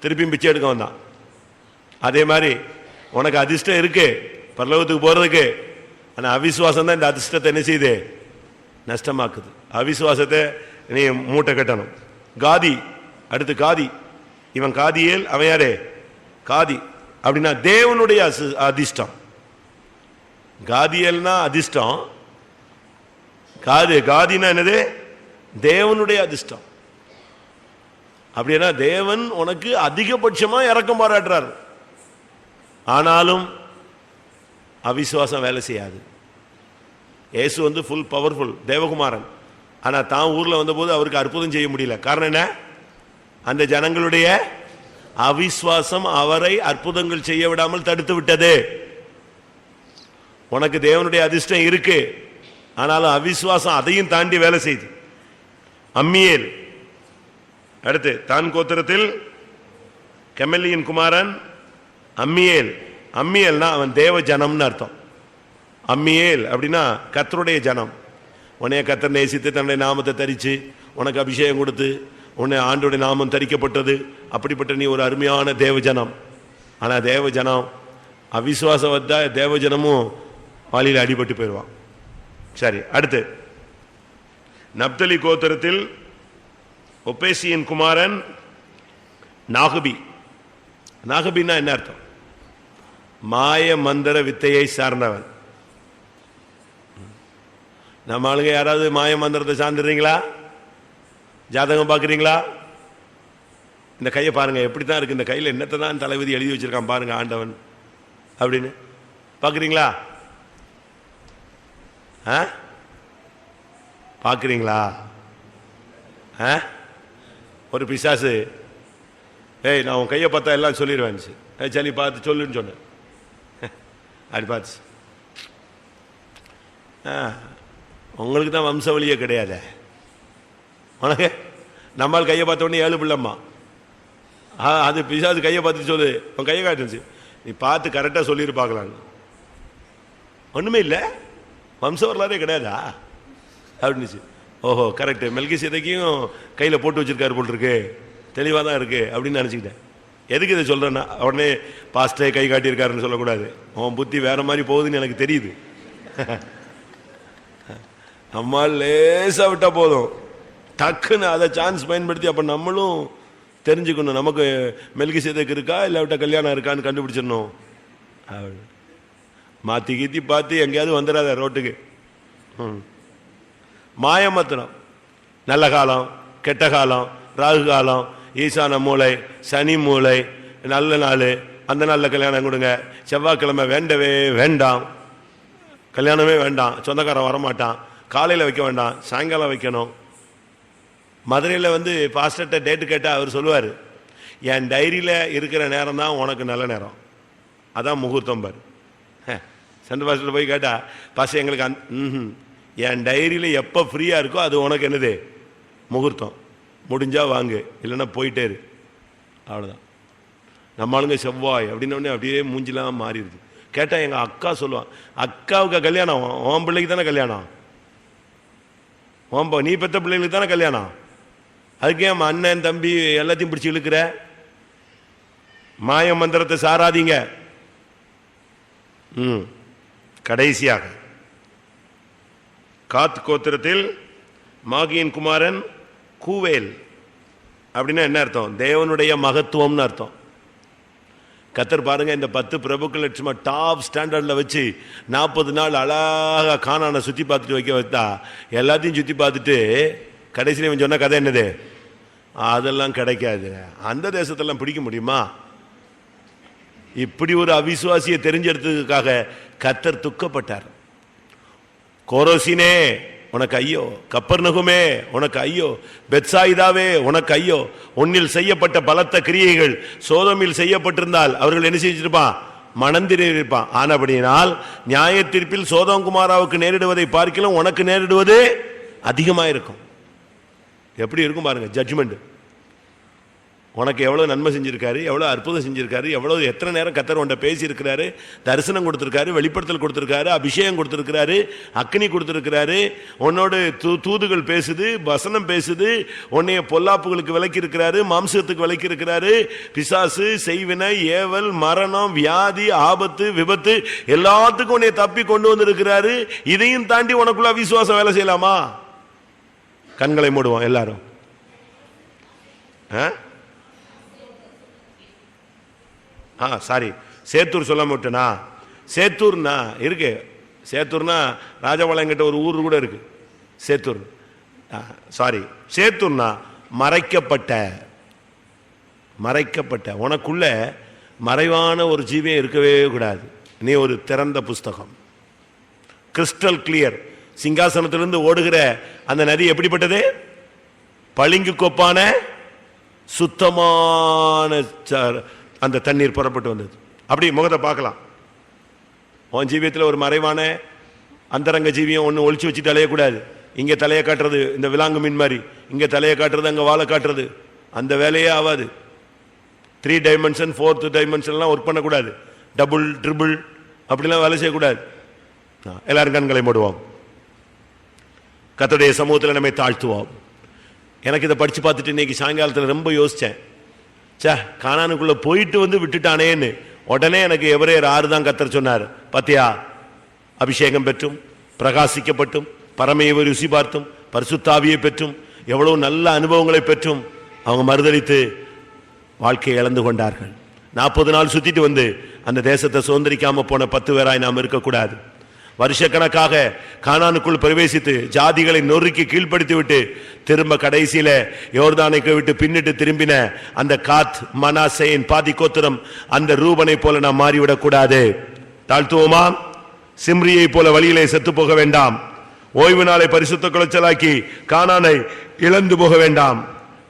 திருப்பியும் பிச்சை எடுக்க வந்தான். அதே மாதிரி உனக்கு அதிர்ஷ்டம் இருக்கு பரலோகத்துக்கு போகிறதுக்கு, ஆனால் அவிசுவாசம் தான் இந்த அதிர்ஷ்டத்தை என்ன செய்யுது? நஷ்டமாக்குது. அவிசுவாசத்தை நீ மூட்டை கட்டணும். காதி, அடுத்து காதி. இவன் காதியேல், அவன் யாரே? காதி. அப்படின்னா தேவனுடைய அதிர்ஷ்டம். காதியல்னா அதிர்ஷ்டம், காதினா என்னது? தேவனுடைய அதிர்ஷ்டம். அப்படின்னா தேவன் உனக்கு அதிகபட்சமா இரக்கம் பாராட்டுறார். ஆனாலும் அவிசுவாசம் வேலை செய்யாது. இயேசு வந்து ஃபுல் பவர்ஃபுல் தேவகுமாரன். ஆனா தான் ஊர்ல வந்தபோது அவருக்கு அற்புதம் செய்ய முடியல. காரணம் என்ன? அந்த ஜனங்களுடைய அவிசுவாசம் அவரை அற்புதங்கள் செய்ய விடாமல் தடுத்து விட்டது. உனக்கு தேவனுடைய அதிர்ஷ்டம் இருக்கு, ஆனாலும் அவிசுவாசம் அதையும் தாண்டி வேலை செய்யுது. அம்மியேல், அடுத்து தான் கோத்திரத்தில் கெமலியின் குமாரன் அம்மியேல். அம்மியேல்னா அவன் தேவ ஜனம்னு அர்த்தம். அம்மியேல் அப்படின்னா கர்த்தருடைய ஜனம். உன்னைய கர்த்தர் நேசித்து தன்னுடைய நாமத்தை தரிச்சு உனக்கு அபிஷேகம் கொடுத்து உன்னை ஆண்டோடைய நாமம் தரிக்கப்பட்டது. அப்படிப்பட்ட நீ ஒரு அருமையான தேவ ஜனம். ஆனா தேவ ஜனம் அவிசுவாசம் வந்தா தேவ ஜனமும் வாளியில் அடிபட்டு போயிடுவான். சரி, அடுத்து நப்தலி கோத்திரத்தில் ஒப்பேசியின் குமாரன் நாகபி. நாகபின்னா என்ன அர்த்தம்? மாய மந்திர வித்தையை சார்ந்தவன். நம்ம ஆளுங்க யாராவது மாய மந்திரத்தை சார்ந்துடுறீங்களா? ஜாதகம் பார்க்குறீங்களா? இந்த கையை பாருங்க, எப்படி தான் இருக்கு இந்த கையில், என்னத்தை தான் தளபதி எழுதி வச்சிருக்கான் பாருங்க ஆண்டவன் அப்படின்னு பார்க்குறீங்களா? பார்க்குறீங்களா? ஒரு பிசாசு, ஏய் நான் உன் கையை பார்த்தா எல்லாம் சொல்லிடுவேன், சரி பார்த்து சொல்லுன்னு சொன்னேன். அப்படி பார்த்து உங்களுக்கு தான் வம்சவழியே கிடையாது. உனக்கு நம்மால் கையை பார்த்த உடனே 7 பிள்ளைம்மா. அது பிசாசு கையை பார்த்து சொல்லு, உன் கையை காட்டுச்சு, நீ பார்த்து கரெக்டாக சொல்லிட்டு பார்க்கலான்னு. ஒன்றுமே இல்லை, வம்ச வரலாறே கிடையாதா அப்படின்னுச்சு. ஓஹோ கரெக்டு, மெல்கிசேதேக்கையும் கையில் போட்டு வச்சிருக்காரு போல் இருக்கு, தெளிவாக தான் இருக்கு அப்படின்னு நினச்சிக்கிட்டேன். எதுக்கு இதை சொல்கிறேன்னா, உடனே பாஸ்டே கை காட்டியிருக்காருன்னு சொல்லக்கூடாது. அவன் புத்தி வேற மாதிரி போகுதுன்னு எனக்கு தெரியுது. நம்மால் லேசாக விட்டால் போதும், டக்குன்னு அதை சான்ஸ் பயன்படுத்தி அப்போ நம்மளும் தெரிஞ்சுக்கணும், நமக்கு மெல்கிசேதேக்கு இருக்கா இல்லை விட்ட கல்யாணம் இருக்கான்னு கண்டுபிடிச்சிடணும். மாற்றி கீத்தி பார்த்து எங்கேயாவது வந்துடாத ரோட்டுக்கு. மாயமத்திரம், நல்ல காலம் கெட்ட காலம், ராகு காலம், ஈசான மூளை, சனி மூளை, நல்ல நாள், அந்த நாளில் கல்யாணம் கொடுங்க, செவ்வாய்க்கிழமை வேண்டவே வேண்டாம், கல்யாணமே வேண்டாம், சொந்தக்காரன் வரமாட்டான், காலையில் வைக்க வேண்டாம், சாயங்காலம் வைக்கணும். மதுரையில் வந்து பாஸ்டர்கிட்ட டேட்டு கேட்டால் அவர் சொல்லுவார், என் டைரியில் இருக்கிற நேரம் தான் உனக்கு நல்ல நேரம், அதான் முகூர்த்தம் பாரு. சென்ட்ரல் பாஸ்டர் போய் கேட்டால், பாஸ்டர் எங்களுக்கு என் டைரியில் எப்போ ஃப்ரீயாக இருக்கோ அது உனக்கு என்னது முகூர்த்தம், முடிஞ்சால் வாங்கு, இல்லைன்னா போயிட்டே இரு, அவ்வளோதான். நம்ம ஆளுங்க செவ்வாய் அப்படின்னோடனே அப்படியே மூஞ்சிலாம் மாறிடுது. கேட்டால் எங்கள் அக்கா சொல்லுவான், அக்காவுக்கு கல்யாணம், உன் பிள்ளைக்கு தானே கல்யாணம், நீ பெற்ற பிள்ளைகளுக்கு தானே கல்யாணம், அதுக்கு ஏன் அண்ணன் தம்பி எல்லாத்தையும் பிடிச்சி இழுக்கிற? மாய மந்திரத்தை சாராதீங்க. கடைசியாக காத் கோத்திரத்தில் மாகியின் குமாரன் கூவேல். அப்படின்னா என்ன அர்த்தம்? தேவனுடைய மகத்துவம்னு அர்த்தம். கத்தர் பாருங்க, இந்த 10 பிரபுக்கள் லட்சமா டாப் ஸ்டாண்டர்ட்ல வச்சு 40 நாள் அழகா கானானை சுத்தி பார்த்துட்டு வைக்க வைத்தா, எல்லாத்தையும் சுத்தி பார்த்துட்டு கடைசியில் இவன் சொன்ன கதை என்னது? அதெல்லாம் கிடைக்காது. அந்த தேசத்தெல்லாம் பிடிக்க முடியுமா? இப்படி ஒரு அவிசுவாசியை தெரிஞ்செடுத்ததுக்காக கத்தர் துக்கப்பட்டார். கோரோசினே உனக்கு ஐயோ, கப்பர்நகுமே உனக்கு ஐயோ, பெத்சாயிதாவே உனக்கு ஐயோ, உன்னில் செய்யப்பட்ட பலத்த கிரியைகள் சோதோமில் செய்யப்பட்டிருந்தால் அவர்கள் என்ன செஞ்சிருப்பான்? மனந்திருப்பான். ஆனபடியினால் நியாய தீர்ப்பில் சோதோம் குமாராவுக்கு நேரிடுவதை பார்க்கலாம் உனக்கு நேரிடுவது அதிகமாக இருக்கும். எப்படி இருக்கும் பாருங்க ஜட்ஜ்மெண்ட். உனக்கு எவ்வளவு நன்மை செஞ்சிருக்காரு, எவ்வளவு அற்புதம் செஞ்சிருக்காரு, எவ்வளவு எத்தனை நேரம் கர்த்தர் உன்கிட்ட பேசி இருக்கிறாரு, தரிசனம் கொடுத்திருக்காரு, வெளிப்படுத்தல் கொடுத்திருக்காரு, அபிஷேகம் கொடுத்திருக்கிறாரு, அக்னி கொடுத்திருக்கிறாரு, உன்னோடு தூதுகள் பேசுது, வசனம் பேசுது, உன்னைய பொல்லாப்புகளுக்கு விலக்கி இருக்கிறாரு, மாம்சத்துக்கு விலக்கி இருக்கிறாரு, பிசாசு, செய்வினை, ஏவல், மரணம், வியாதி, ஆபத்து, விபத்து எல்லாத்துக்கும் உன்னை தப்பி கொண்டு வந்திருக்கிறாரு. இதையும் தாண்டி உனக்குள்ள விசுவாசம் வேலை செய்யலாமா? கண்களை மூடுவோம் எல்லாரும். சாரி, சேத்தூர் சொல்ல மாட்டேனா? சேத்தூர்னா இருக்கு, சேத்தூர்னா ராஜபாளையங்கிட்ட ஒரு ஊர் கூட இருக்கு சேத்தூர். சாரி, சேத்தூர்னா மறைக்கப்பட்ட, மறைக்கப்பட்ட. உனக்குள்ள மறைவான ஒரு ஜீவியம் இருக்கவே கூடாது. நீ ஒரு திறந்த புஸ்தகம், கிறிஸ்டல் கிளியர். சிங்காசனத்திலிருந்து ஓடுகிற அந்த நதி எப்படிப்பட்டது? பளிங்கு கொப்பான சுத்தமான அந்த தண்ணீர் புறப்பட்டு வந்தது. அப்படி முகத்தை பார்க்கலாம். உன் ஜீவியத்தில் ஒரு மறைவான அந்தரங்க ஜீவியம் ஒன்று ஒழிச்சு வச்சுட்டு அலையக்கூடாது. இங்கே தலையை காட்டுறது இந்த விலாங்கு மீன் மாதிரி, இங்கே தலையை காட்டுறது, அங்கே வாழை காட்டுறது, அந்த வேலையே ஆகாது. 3 டைமென்ஷன் 4th டைமென்ஷன்லாம் ஒர்க் பண்ணக்கூடாது. டபுள் ட்ரிபிள் அப்படிலாம் வேலை செய்யக்கூடாது. எல்லாரும் கண்களை மூடுவோம். கர்த்தருடைய சமூகத்தில் நம்மை தாழ்த்துவோம். எனக்கு இதை படித்து பார்த்துட்டு இன்னைக்கு சாயங்காலத்தில் ரொம்ப யோசித்தேன். கானானுக்குள்ள போயிட்டு வந்து விட்டுட்டானேன்னு. உடனே எனக்கு எபிரேயர் 6 தான் கர்த்தர் சொன்னார். பாத்தியா, அபிஷேகம் பெற்றும் பிரகாசிக்கப்பட்டும் பரமையை ருசி பார்த்தும் பரிசுத்தாவியை பெற்றும் எவ்வளவு நல்ல அனுபவங்களை பெற்றும் அவங்க மறுதலித்து வாழ்க்கையை இழந்து கொண்டார்கள். 40 நாள் சுத்திட்டு வந்து அந்த தேசத்தை சுதந்திரிக்காம போன 10 பேராய் நாம் இருக்கக்கூடாது. வருஷக்கணக்காக கானானுக்குள் பிரவேசித்து ஜாதிகளை நொறுக்கி கீழ்ப்படுத்தி விட்டு திரும்ப கடைசியில யோர்தானைக்கு விட்டு பின்னிட்டு திரும்பின அந்த காத் மனாசேயின் பாதி கோத்திரம் அந்த ரூபனை போல நாம் மாறிவிடக் கூடாது. தாழ்த்துவோமா? சிம்ரியை போல வழியிலே செத்து போக வேண்டாம். ஓய்வு நாளை பரிசுத்த குலைச்சலாக்கி கானானை இழந்து போக வேண்டாம்.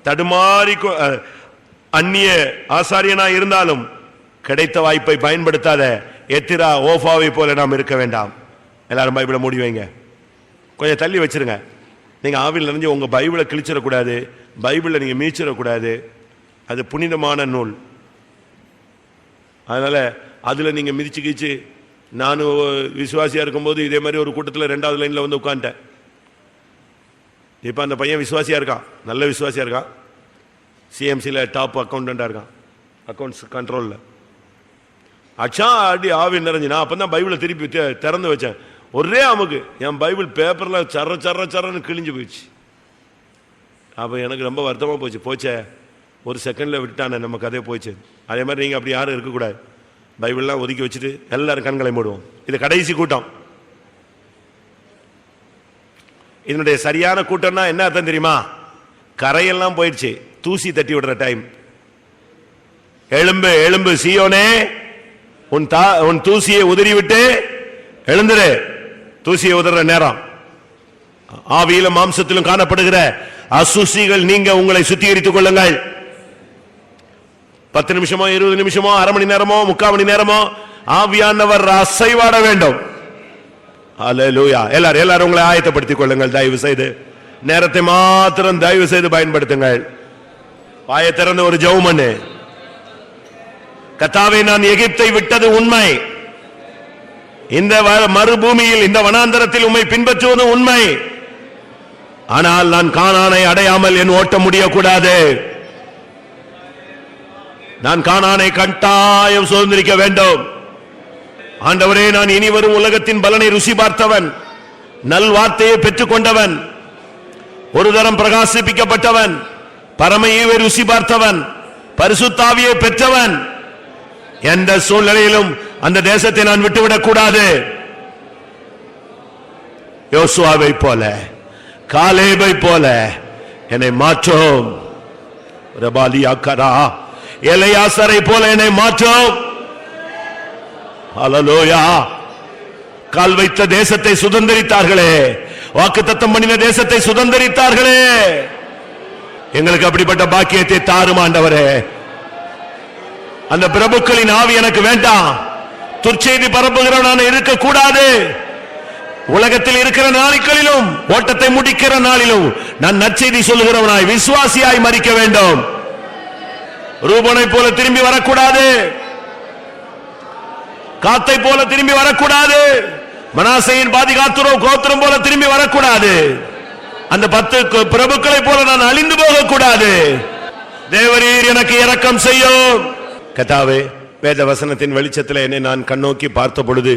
தடுமாறி அந்நிய ஆசாரியனா இருந்தாலும் கிடைத்த வாய்ப்பை பயன்படுத்தாத எத்திரா ஓஃபாவை போல நாம் இருக்க வேண்டாம். எல்லாரும் பைபிளை மூடி வைங்க, கொஞ்சம் தள்ளி வச்சிருங்க. நீங்க ஆவியில் நிறைஞ்சு உங்க பைபிளை கிழிச்சிடக்கூடாது, பைபிளை நீங்க மீச்சிடக்கூடாது. அது புனிதமான நூல். அதனால அதுல நீங்க மிதிச்சு கீச்சு. நானும் விசுவாசியா இருக்கும்போது இதே மாதிரி ஒரு கூட்டத்தில் 2வது லைன்ல வந்து உட்காந்துட்டேன். இப்ப அந்த பையன் விசுவாசியா இருக்கான், நல்ல விசுவாசியா இருக்கான். சிஎம்சியில் டாப் அக்கௌண்டண்டா இருக்கான், அக்கௌண்ட்ஸ் கண்ட்ரோல்ல. அச்சா அடி ஆவி நிறைஞ்சு நான் அப்பதான் பைபிளை திருப்பி திறந்து வச்சேன். ஒரே அமுக்கு என் பைபிள் பேப்பர்ல சர சர சரன்னு கிழிஞ்சு போயிடுச்சு. அப்போ எனக்கு ரொம்ப வருத்தமாக போச்சே, ஒரு செகண்டில் விட்டுட்டானே நம்ம கதையை போச்சு. அதே மாதிரி நீங்கள் அப்படி யாரும் இருக்கக்கூடாது. பைபிள்லாம் ஒதுக்கி வச்சுட்டு எல்லாரும் கண்களை மூடுவோம். இது கடைசி கூட்டம். இதனுடைய சரியான கூட்டம்னா என்ன அர்த்தம் தெரியுமா? கரையெல்லாம் போயிடுச்சு, தூசி தட்டி விடுற டைம். எழும்பு எழும்பு சீயோனே, உன் தூசியை உதிரி விட்டு எழுந்துரு. தூசியை உதற நேரம். ஆவியிலும் மாம்சத்திலும் காணப்படுகிற அசுசிகள் நீங்க உங்களை சுத்திகரித்துக் கொள்ளுங்கள். 10 நிமிஷமோ 20 நிமிஷமோ அரை மணி நேரமோ 3/4 மணி நேரமோ ஆவியானவர் அசைவாட வேண்டும். அல்லேலூயா. எல்லாரும் உங்களை ஆயத்தப்படுத்திக் கொள்ளுங்கள். தயவு செய்து நேரத்தை மாத்திரம் தயவு செய்து பயன்படுத்துங்கள். வாயை திறந்து ஒரு ஜெபம் பண்ணு. கர்த்தாவே, நான் எகிப்தை விட்டது உண்மை, இந்த மறுபூமியில் இந்த வனாந்தரத்தில் உம்மை பின்பற்றுவது உண்மை. ஆனால் நான் கானானை அடையாமல் என் ஓட்டம் முடியக்கூடாது. நான் கானானை கட்டாயம் சுதந்திரிக்க வேண்டும். ஆண்டவரே, நான் இனி வரும் உலகத்தின் பலனை ருசி பார்த்தவன், நல் வார்த்தையை பெற்றுக் கொண்டவன், ஒரு தரம் பிரகாசிப்பிக்கப்பட்டவன், பரமையை ருசி பார்த்தவன், பரிசுத்தாவியை பெற்றவன். எந்த சூழ்நிலையிலும் அந்த தேசத்தை நான் விட்டுவிடக் கூடாது. யோசுவாவை போல, காலேபை போல என்னை மாற்றும். எலியாசரை போல என்னை மாற்றும். ஹல்லேலூயா. கால் வைத்த தேசத்தை சுதந்திரித்தார்களே, வாக்குத்தத்தம் பண்ணின தேசத்தை சுதந்திரித்தார்களே. எங்களுக்கு அப்படிப்பட்ட பாக்கியத்தை தாரும் ஆண்டவரே. அந்த பிரபுக்களின் ஆவி எனக்கு வேண்டாம். துர்ச்செய்தி பரப்புகிறவனான இருக்கக்கூடாது. உலகத்தில் இருக்கிற நாட்களிலும் ஓட்டத்தை முடிக்கிற நாளிலும் நான் நற்செய்தி சொல்லுகிறவனாய் விசுவாசியாய் மரிக்க வேண்டும். ரூபனை போல திரும்பி வரக்கூடாது, காத்தை போல திரும்பி வரக்கூடாது, மனாசேயின் பாதி கோத்திரம் போல திரும்பி வரக்கூடாது, அந்த 10 பிரபுக்களை போல நான் அழிந்து போகக்கூடாது. தேவரீர் எனக்கு இரக்கம் செய்யும். கர்த்தாவே, வேத வசனத்தின் வெளிச்சத்தில் என்னை நான் கண்ணோக்கி பார்த்த பொழுது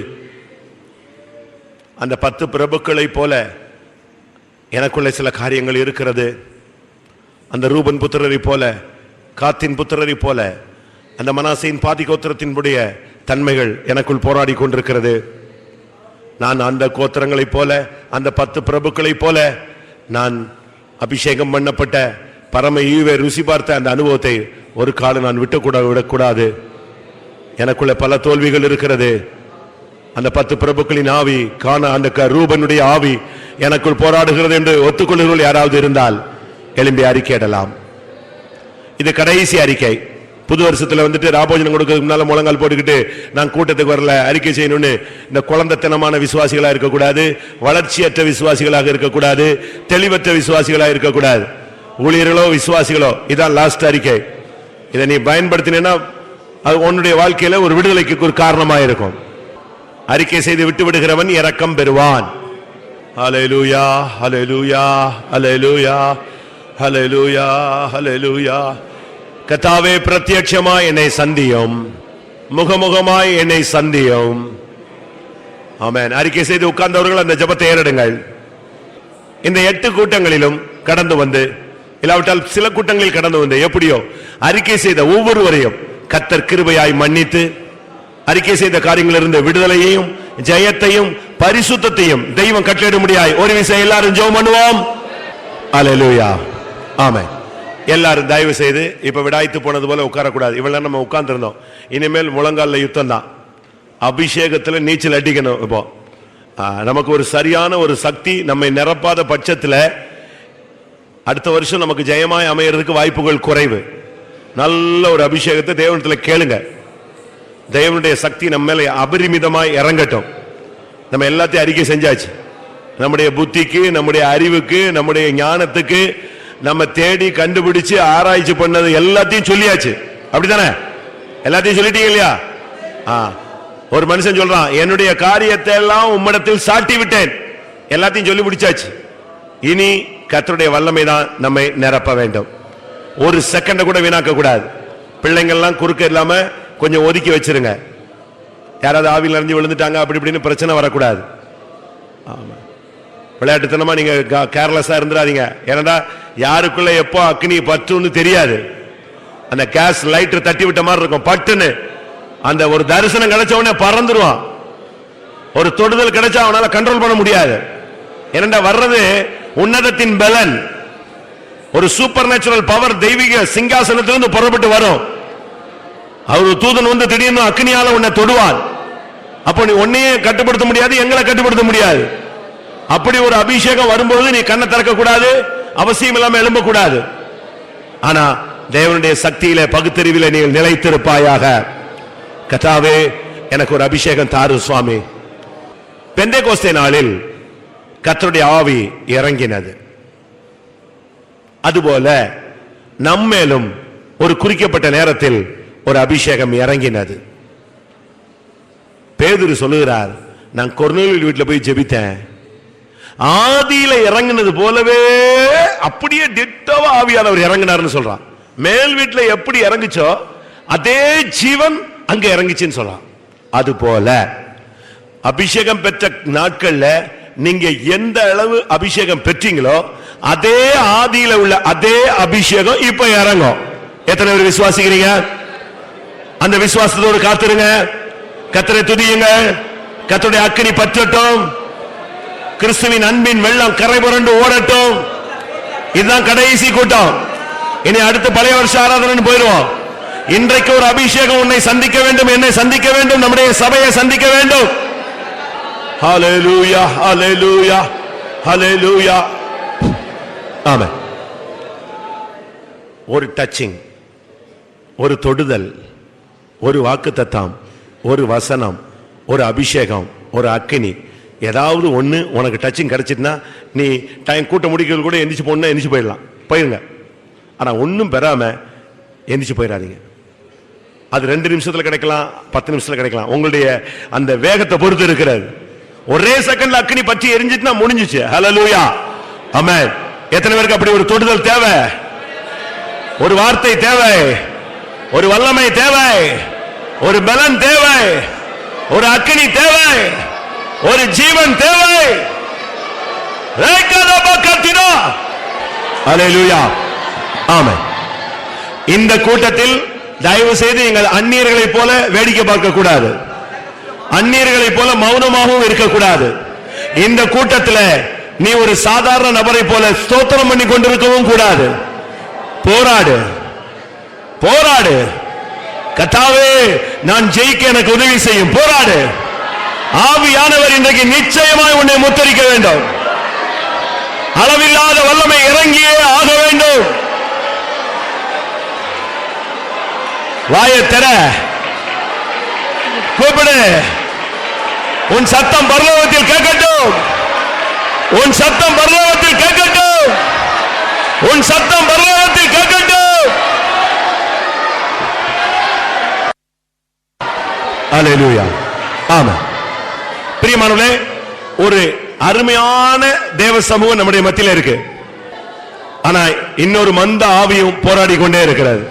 அந்த 10 பிரபுக்களை போல எனக்குள்ள சில காரியங்கள் இருக்கிறது. அந்த ரூபன் புத்திரரை போல, காத்தின் புத்திரரை போல, அந்த மனாசேயின் பாதி கோத்திரத்தினுடைய தன்மைகள் எனக்குள் போராடி கொண்டிருக்கிறது. நான் அந்த கோத்திரங்களைப் போல, அந்த 10 பிரபுக்களைப் போல நான் அபிஷேகம் பண்ணப்பட்ட பரம ஈவை ருசி பார்த்த அந்த அனுபவத்தை ஒரு காலம் நான் விடக்கூடாது. எனக்குள்ள பல தோல்விகள் இருக்கிறது. அந்த 10 பிரபுக்களின் ஆவி காண அந்த ரூபனுடைய ஆவி எனக்குள் போராடுகிறது என்று ஒத்துக்கொள்ளுங்கள். யாராவது இருந்தால் எழும்பி அறிக்கையிடலாம். இது கடைசி அறிக்கை. புது வருஷத்துல வந்துட்டு ராபோஜனம் கொடுக்கிறதுக்கு முன்னால முழங்கால் போட்டுக்கிட்டு நான் கூட்டத்துக்கு வரல, அறிக்கை செய்யணும்னு இந்த குழந்தைத்தனமான விசுவாசிகளா இருக்கக்கூடாது, வளர்ச்சியற்ற விசுவாசிகளாக இருக்கக்கூடாது, தெளிவற்ற விசுவாசிகளாக இருக்கக்கூடாது. ஊழியர்களோ விசுவாசிகளோ, இதான் லாஸ்ட் அறிக்கை. இதை நீ பயன்படுத்தினா அது உன்னுடைய வாழ்க்கையில ஒரு விடுதலைக்கு ஒரு காரணமாக இருக்கும். அறிக்கை செய்து விட்டு விடுகிறவன் இரக்கம் பெறுவான். ஹல்லேலூயா, ஹல்லேலூயா, ஹல்லேலூயா, ஹல்லேலூயா, ஹல்லேலூயா. கர்த்தாவே, பிரத்யட்சமாய் என்னை சந்தியும், முகமுகமாய் என்னை சந்தியும். ஆமென். அறிக்கை செய்து உட்கார்ந்தவர்கள் அந்த ஜெபத்தை ஏறெடுங்கள். இந்த 8 கூட்டங்களிலும் கடந்து வந்து, இல்லாவிட்டால் சில கூட்டங்களில் கடந்து வந்து, எப்படியோ அறிக்கை செய்த ஒவ்வொருவரையும் கர்த்தர் கிருபையாய் மன்னித்து, அறிக்கை செய்த காரியங்களிலிருந்து விடுதலையையும் ஜெயத்தையும் பரிசுத்தத்தையும் தெய்வம் கட்டளையிட முடியாய் ஒரு விஷயம் எல்லாரும் ஜெபம் பண்ணுவோம். அல்லேலூயா, ஆமென். எல்லாரும் தயவு செய்து இப்ப விடாய்த்து போனது போல உட்காரக்கூடாது. இவ்வளவு நம்ம உட்கார்ந்து இருந்தோம். இனிமேல் முழங்கால யுத்தம் தான். அபிஷேகத்துல நீச்சல் அடிக்கணும். இப்போ நமக்கு ஒரு சரியான ஒரு சக்தி நம்மை நிரப்பாத பட்சத்தில் அடுத்த வருஷம் நமக்கு ஜெயமாய் அமையறதுக்கு வாய்ப்புகள் குறைவு. நல்ல ஒரு அபிஷேகத்தை தேவனத்தில் கேளுங்க. தேவனுடைய சக்தி நம்ம மேல அபரிமிதமாய் இறங்கட்டும். நம்ம எல்லாத்தையும் அறிக்கை செஞ்சாச்சு. நம்முடைய புத்திக்கு, நம்முடைய அறிவுக்கு, நம்முடைய ஞானத்துக்கு நம்ம தேடி கண்டுபிடிச்சு ஆராய்ச்சி பண்ணது எல்லாத்தையும் சொல்லியாச்சு. அப்படித்தானே? எல்லாத்தையும் சொல்லிட்டீங்க இல்லையா? ஒரு மனுஷன் சொல்றான், என்னுடைய காரியத்தை எல்லாம் உம்மிடத்தில் சாட்டி விட்டேன். எல்லாத்தையும் சொல்லி முடிச்சாச்சு. இனி கர்த்தருடைய வல்லமை தான் நம்மை நிரப்ப வேண்டும். ஒரு செகண்ட கூட வீணாக்க கூடாது. பிள்ளைங்கள்லாம் குறுக்க இல்லாம கொஞ்சம் ஒதுக்கி வச்சிருங்க. யாராவது ஆவியில் அறிஞ்சு விழுந்துட்டாங்க அப்படி இப்படின்னு பிரச்சனை வரக்கூடாது. ஆமா, விளையாட்டுத்தனமா நீங்க கேர்லெஸ்ஸா இருந்துடாதீங்க. ஏன்னா யாருக்குள்ள எப்போ அக்னி பற்றுன்னு தெரியாது. அந்த கேஸ் லைட்டர் தட்டி விட்ட மாதிரி இருக்கும். பட்டுன்னு அந்த ஒரு தரிசனம் கிடைச்ச உடனே பறந்துருவான். ஒரு தொடுதல் கிடைச்சா அவனால கண்ட்ரோல் பண்ண முடியாது. ஏனென்றா வர்றது உன்னதத்தின் பலன், ஒரு சூப்பர் நேச்சுரல் பவர், தெய்வீக சிங்காசனத்திலிருந்து புறப்பட்டு வரும். அவர் தூதன் வந்து திடீர்னு அக்னியால உன்னை தொடுவான். அப்போ நீ உன்னையே கட்டுப்படுத்த முடியாது, எங்களை கட்டுப்படுத்த முடியாது. அப்படி ஒரு அபிஷேகம் வரும்போது நீ கண்ணை திறக்க கூடாது, அவசியம் இல்லாம எழும்ப கூடாது. ஆனா தேவனுடைய சக்தியில பகுத்தறிவில நீ நிலைத்திருப்பாயாக. கர்த்தாவே, எனக்கு ஒரு அபிஷேகம் தாரு சுவாமி. பெந்தேகோஸ்தே நாளில் கர்த்தருடைய ஆவி இறங்கினது. அதுபோல நம்மேலும் ஒரு குறிக்கப்பட்ட நேரத்தில் ஒரு அபிஷேகம் இறங்கினது. பேதுரு சொல்லுகிறார், நான் கொர்நேலியு வீட்டில் போய் ஜெபித்தேன், ஆதியில இறங்கினது போலவே அப்படியே டிட்டோவா ஆவியானவர் இறங்கினார்னு சொல்றான். மேல் வீட்டில் எப்படி இறங்குச்சோ அதே ஜீவன் அங்க இறங்கிச்சுன்னு சொல்றான். அது போல அபிஷேகம் பெற்ற நாட்கள்ல நீங்க எந்த அளவு அபிஷேகம் பெற்றீங்களோ அதே ஆதியில உள்ள அதே அபிஷேகம் இப்ப இறங்கும். எத்தனை பேர் விசுவாசிக்கிறீங்க? அந்த விசுவாசத்தோடு காத்துருங்க. கர்த்தரை துதியுங்க. கர்த்தருடைய அக்கினி பற்றட்டும். கிறிஸ்துவின் அன்பின் வெள்ளம் கரை புரண்டு ஓடட்டும். இதுதான் கடைசி கூட்டம். இனி அடுத்து பழைய வருஷ ஆராதனை போயிடுவோம். இன்றைக்கு ஒரு அபிஷேகம் உன்னை சந்திக்க வேண்டும், என்னை சந்திக்க வேண்டும், நம்முடைய சபையை சந்திக்க வேண்டும். ஹல்லேலூயா, ஹல்லேலூயா, ஹல்லேலூயா. ஆமென். ஒரு டச்சிங், ஒரு தொடுதல், ஒரு வாக்குத்தத்தம், ஒரு வசனம், ஒரு அபிஷேகம், ஒரு அக்கினி, ஏதாவது ஒன்று உனக்கு டச்சிங் கிடைச்சிட்டுனா நீ டைம் கூட்ட முடிக்கிறது கூட எந்திரிச்சு போனா எந்திரிச்சு போயிடலாம், போயிருங்க. ஆனால் ஒன்றும் பெறாம எந்திரிச்சு போயிடாதீங்க. அது 2 நிமிஷத்துல கிடைக்கலாம், 10 நிமிஷத்துல கிடைக்கலாம். உங்களுடைய அந்த வேகத்தை பொறுத்து இருக்கிறது. ஒரே செகண்ட்ல அக்கினி பற்றி எரிஞ்சிட்டுனா முடிஞ்சிச்சு. ஹல்லேலூயா, ஆமென். எத்தனை பேருக்கு அப்படி ஒரு தொடுதல் தேவை? ஒரு வார்த்தை தேவை, ஒரு வல்லமை தேவை, ஒரு பலன் தேவை, ஒரு அக்கினி தேவை, ஒரு ஜீவன் தேவை. ஹல்லேலூயா, ஆமென். இந்த கூட்டத்தில் தயவு செய்து எங்கள் அந்நியர்களைப் போல வேடிக்கை பார்க்க கூடாது, அந்நியர்களைப் போல மௌனமாகவும் இருக்கக்கூடாது. இந்த கூட்டத்தில் நீ ஒரு சாதாரண நபரை போல ஸ்தோத்திரம் பண்ணி கொண்டிருக்கவும் கூடாது. போராடு, போராடு. கர்த்தாவே நான் ஜெயிக்க எனக்கு உதவி செய்யும். போராடு. ஆவியானவர் இன்றைக்கு நிச்சயமாய் உன்னை முத்தரிக்க வேண்டும். அளவில்லாத வல்லமை இறங்கியே ஆக வேண்டும். வாயை திற, கூப்பிடு. உன் சத்தம் பரலோகத்தில் கேட்கட்டும், உன் சத்தம் பரலோகத்தில் கேட்கட்டும், உன் சத்தம் பரலோகத்தில் கேட்கட்டும். அல்லேலூயா, ஆமென். பிரியமானவர்களே, ஒரு அருமையான தேவ சமூகம் நம்முடைய மத்தியில் இருக்கு. ஆனா இன்னொரு மந்த ஆவியும் போராடி கொண்டே இருக்கிறது.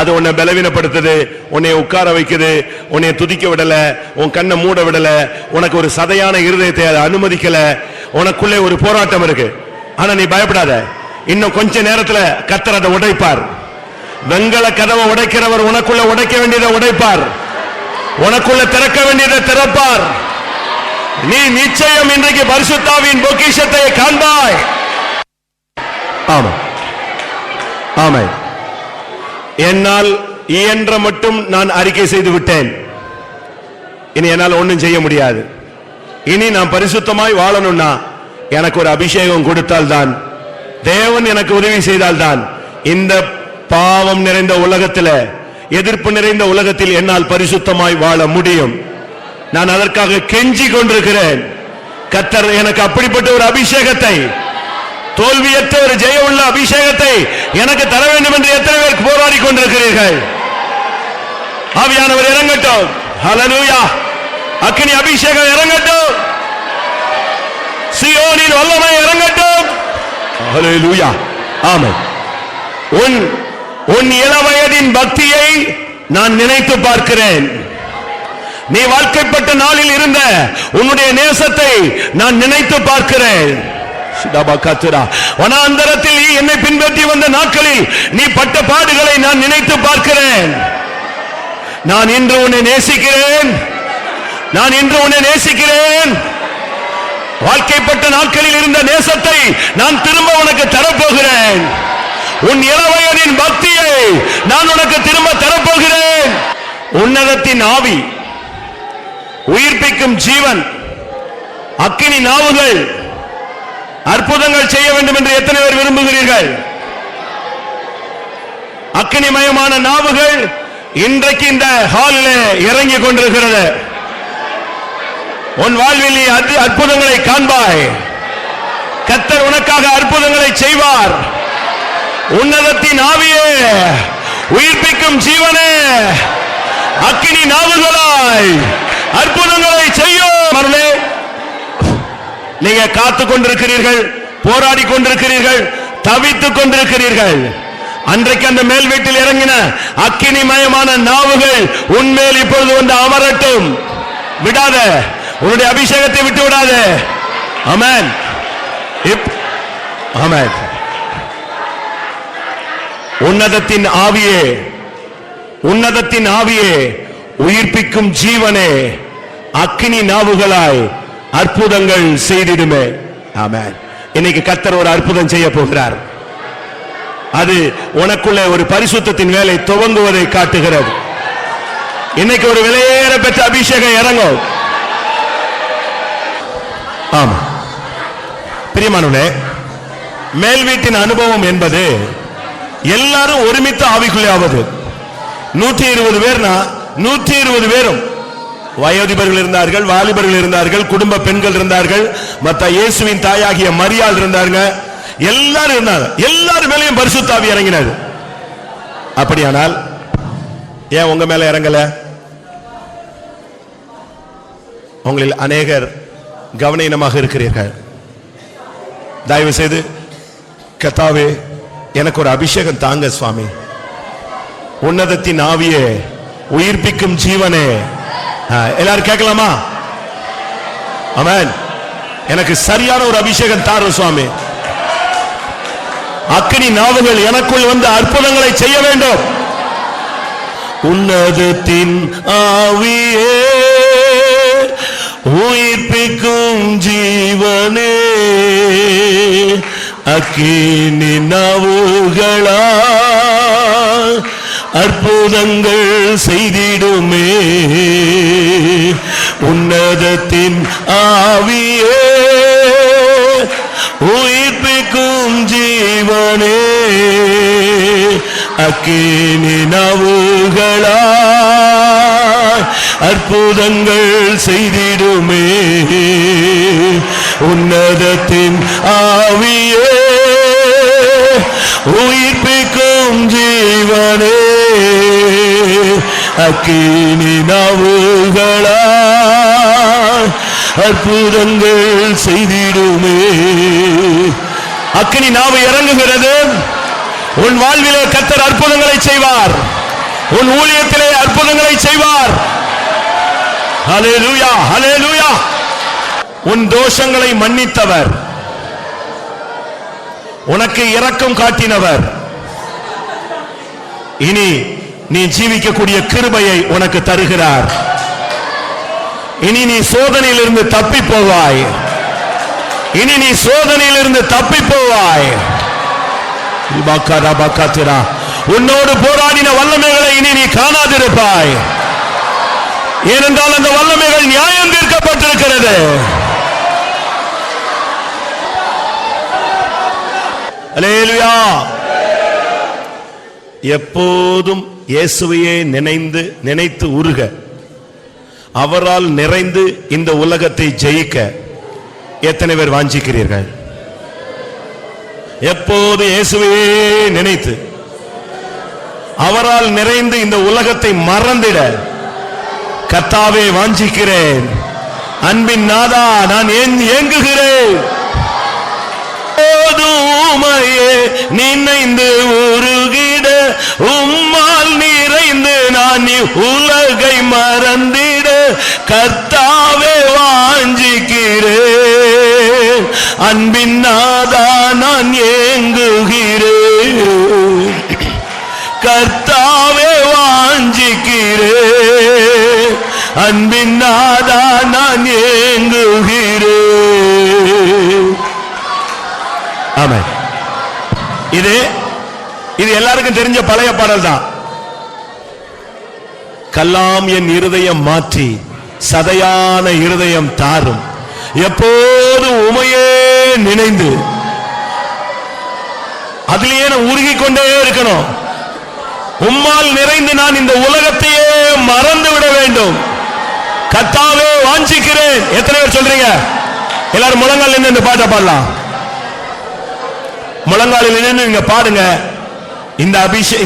அது உன்னை பலவீனப்படுத்துது, உன்னை உட்கார வைக்குது, உன்னை துதிக்க விடல, உன் கண்ணை மூட விடல, உனக்கு ஒரு சதையான இருதயத்தை அதை அனுமதிக்கல. உனக்குள்ளே ஒரு போராட்டம் இருக்கு. ஆனா நீ பயப்படாத, இன்னும் கொஞ்ச நேரத்துல கர்த்தர் அதை உடைப்பார். வெங்கல கதவை உடைக்கிறவர் உனக்குள்ள உடைக்க வேண்டியதை உடைப்பார், உனக்குள்ள திறக்க வேண்டியதை திறப்பார். நீ நிச்சயம் இன்றைக்கு பரிசுத்தாவின் பொக்கிஷத்தை காண்பாய். ஆமாம், ஆமாம். என்னால் இயன்ற மட்டும் நான் அறிக்கை செய்து விட்டேன். இனி என்னால் ஒன்றும் செய்ய முடியாது. இனி நான் பரிசுத்தமாய் வாழணும்னா எனக்கு ஒரு அபிஷேகம் கொடுத்தால்தான், தேவன் எனக்கு உதவி செய்தால்தான் இந்த பாவம் நிறைந்த உலகத்தில், எதிர்ப்பு நிறைந்த உலகத்தில் என்னால் பரிசுத்தமாய் வாழ முடியும். நான் அதற்காக கெஞ்சி கொண்டிருக்கிறேன். கர்த்தர் எனக்கு அப்படிப்பட்ட ஒரு அபிஷேகத்தை, தோல்வியற்ற ஒரு ஜெய உள்ள அபிஷேகத்தை எனக்கு தர வேண்டும் என்று எத்தனை பேர் போராடி கொண்டிருக்கிறீர்கள்? ஆவியானவர் இறங்கட்டும். ஹல்லேலூயா, அக்கினி அபிஷேகம் இறங்கட்டும். சீயோனின் வல்லமை இறங்கட்டும். ஹல்லேலூயா, ஆமென். உன் இளவயதின் பக்தியை நான் நினைத்து பார்க்கிறேன். நீ வாழ்க்கைப்பட்ட நாளில் இருந்த உன்னுடைய நேசத்தை நான் நினைத்து பார்க்கிறேன். வனாந்தரத்தில் என்னை பின்பற்றி வந்த நாட்களில் நீ பட்ட பாடுகளை நான் நினைத்து பார்க்கிறேன். நான் இன்று உன்னை நேசிக்கிறேன், நான் இன்று உன்னை நேசிக்கிறேன். வாழ்க்கைப்பட்ட நாட்களில் இருந்த நேசத்தை நான் திரும்ப உனக்கு தரப்போகிறேன். உன் இளவயதின் பக்தியை நான் உனக்கு திரும்ப தரப்போகிறேன். உன்னதத்தின் ஆவி, உயிர்ப்பிக்கும் ஜீவன், அக்கினி நாவுகள் அற்புதங்கள் செய்ய வேண்டும் என்று எத்தனை பேர் விரும்புகிறீர்கள்? அக்கினிமயமான நாவுகள் இன்றைக்கு இந்த ஹாலில் இறங்கி கொண்டிருக்கிறது. உன் வாழ்வில் அற்புதங்களை காண்பாய். கர்த்தர் உனக்காக அற்புதங்களை செய்வார். உன்னதத்தின் ஆவியே, உயிர்ப்பிக்கும் ஜீவனே, அக்கினி நாவுகளாய் அற்புதங்களை செய்யும். நீங்க காத்துக் கொண்டிருக்கிறீர்கள், போராடி கொண்டிருக்கிறீர்கள், தவித்துக் கொண்டிருக்கிறீர்கள். அன்றைக்கு அந்த மேல் வீட்டில் இறங்கின அக்கினிமயமான நாவுகள் உன்மேல் இப்பொழுது வந்து அமரட்டும். விடாத, உன்னுடைய அபிஷேகத்தை விட்டு விடாத. ஆமென், ஆமென். உன்னதத்தின் ஆவியே, உன்னதத்தின் ஆவியே, உயிர்ப்பிக்கும் ஜீவனே, அக்கினி நாவுகளாய் அற்புதங்கள் செய்திடுமே. ஆமென். இன்னைக்கு கர்த்தர் ஒரு அற்புதம் செய்ய போகிறார். அது உனக்குள்ளே ஒரு பரிசுத்தத்தின் வேலை துவங்குவதை காட்டுகிறது. இன்னைக்கு ஒரு விலையேற பெற்ற அபிஷேகம் இறங்கும். ஆமா பிரியமானவர்களே, மேல் வீட்டின் அனுபவம் என்பது எல்லாரும் ஒருமித்த ஆவிக்குள்ளே ஆவது. 120 பேர்னா 120 பேரும் வயோதிபர்கள் இருந்தார்கள், வாலிபர்கள் இருந்தார்கள், குடும்ப பெண்கள் இருந்தார்கள், மற்ற இயேசுவின் தாயாகிய மரியாள் இருந்தாங்க, எல்லாரும் இருந்தாங்க. எல்லாரும் மேலேயும் பரிசுத்த ஆவி இறங்கினது. அப்படியானால் ஏன் உங்க மேல இறங்கல? உங்களில் அநேகர் கவனீனமாக இருக்கிறீர்கள். தயவு செய்து கர்த்தாவே எனக்கு ஒரு அபிஷேகம் தாங்க சுவாமி, உன்னதத்தின் ஆவியே, உயிர்ப்பிக்கும் ஜீவனே. எல்லாரும் கேட்கலாமா? ஆமென். எனக்கு சரியான ஒரு அபிஷேகம் தாரும் சுவாமி. அக்கினி நாவுகள் எனக்குள் வந்து அற்புதங்களை செய்ய வேண்டும். உன்னதத்தின் ஆவியே, உயிர்ப்பிக்கும் ஜீவனே, அக்கினி நாவுகளா அற்புதங்கள் செய்திடுமே. உன்னதத்தின் ஆவியே, உயிர்ப்பிக்கும் ஜீவனே, அக்கினி நாவுகளா அற்புதங்கள் செய்திடுமே. உன்னதத்தின் ஆவியே, உயிர்ப்பிக்கும் ஜீவனே, அக்கினி நாவுகளா அற்புதங்கள் செய்திடுமே. அக்கினி நாவு இறங்குகிறது. உன் வாழ்விலே கர்த்தர் அற்புதங்களை செய்வார். உன் ஊழியத்திலே அற்புதங்களை செய்வார். ஹல்லேலூயா, ஹல்லேலூயா. உன் தோஷங்களை மன்னித்தவர், உனக்கு இரக்கம் காட்டினவர், இனி நீ ஜீவிக்கக்கூடிய கிருபையை உனக்கு தருகிறார். இனி நீ சோதனையிலிருந்து தப்பி போவாய். இனி நீ சோதனையிலிருந்து தப்பி போவாய். உன்னோடு போராடின வல்லமைகளை இனி நீ காணாதிருப்பாய். ஏனென்றால் அந்த வல்லமைகள் நியாயம் தீர்க்கப்பட்டிருக்கிறது. அல்லேலூயா. எப்போதும் இயேசுவையே நினைத்து உருக, அவரால் நிறைந்து இந்த உலகத்தை ஜெயிக்க எத்தனை பேர் வாஞ்சிக்கிறீர்கள்? எப்போது இயேசுவையே நினைத்து அவரால் நிறைந்து இந்த உலகத்தை மறந்திட கர்த்தாவே வாஞ்சிக்கிறேன். அன்பின் நாதா, நான் ஏங்குகிறேன். உம்மையே நினைந்து உருகிட, உம்மால் நிறைந்து நான் உலகை மறந்திட கர்த்தாவே வாஞ்சிக்கிறேன். அன்பின் நாதா, நான் ஏங்குகிறேன். கர்த்தாவே வாஞ்சிக்கிறேன். அன்பின் நாதா, நான் ஏங்குகிறேன். ஆமென். இது எல்லாருக்கும் தெரிஞ்ச பழைய பாடல் தான். கல்லாம் என் இருதயம் மாற்றி சதையான இருதயம் தாரும், எப்போது உமையே நினைந்து. அதிலேயே உருகிக் கொண்டே இருக்கணும். உம்மால் நிறைந்து நான் இந்த உலகத்தையே மறந்து விட வேண்டும். கர்த்தாவே வாஞ்சிக்கிறேன். எத்தனை பேர் சொல்றீங்க? எல்லாரும் முழங்கால் நின்று இந்த பாட்டை பாடலாம். முழங்காலில் நின்று நீங்க பாடுங்க.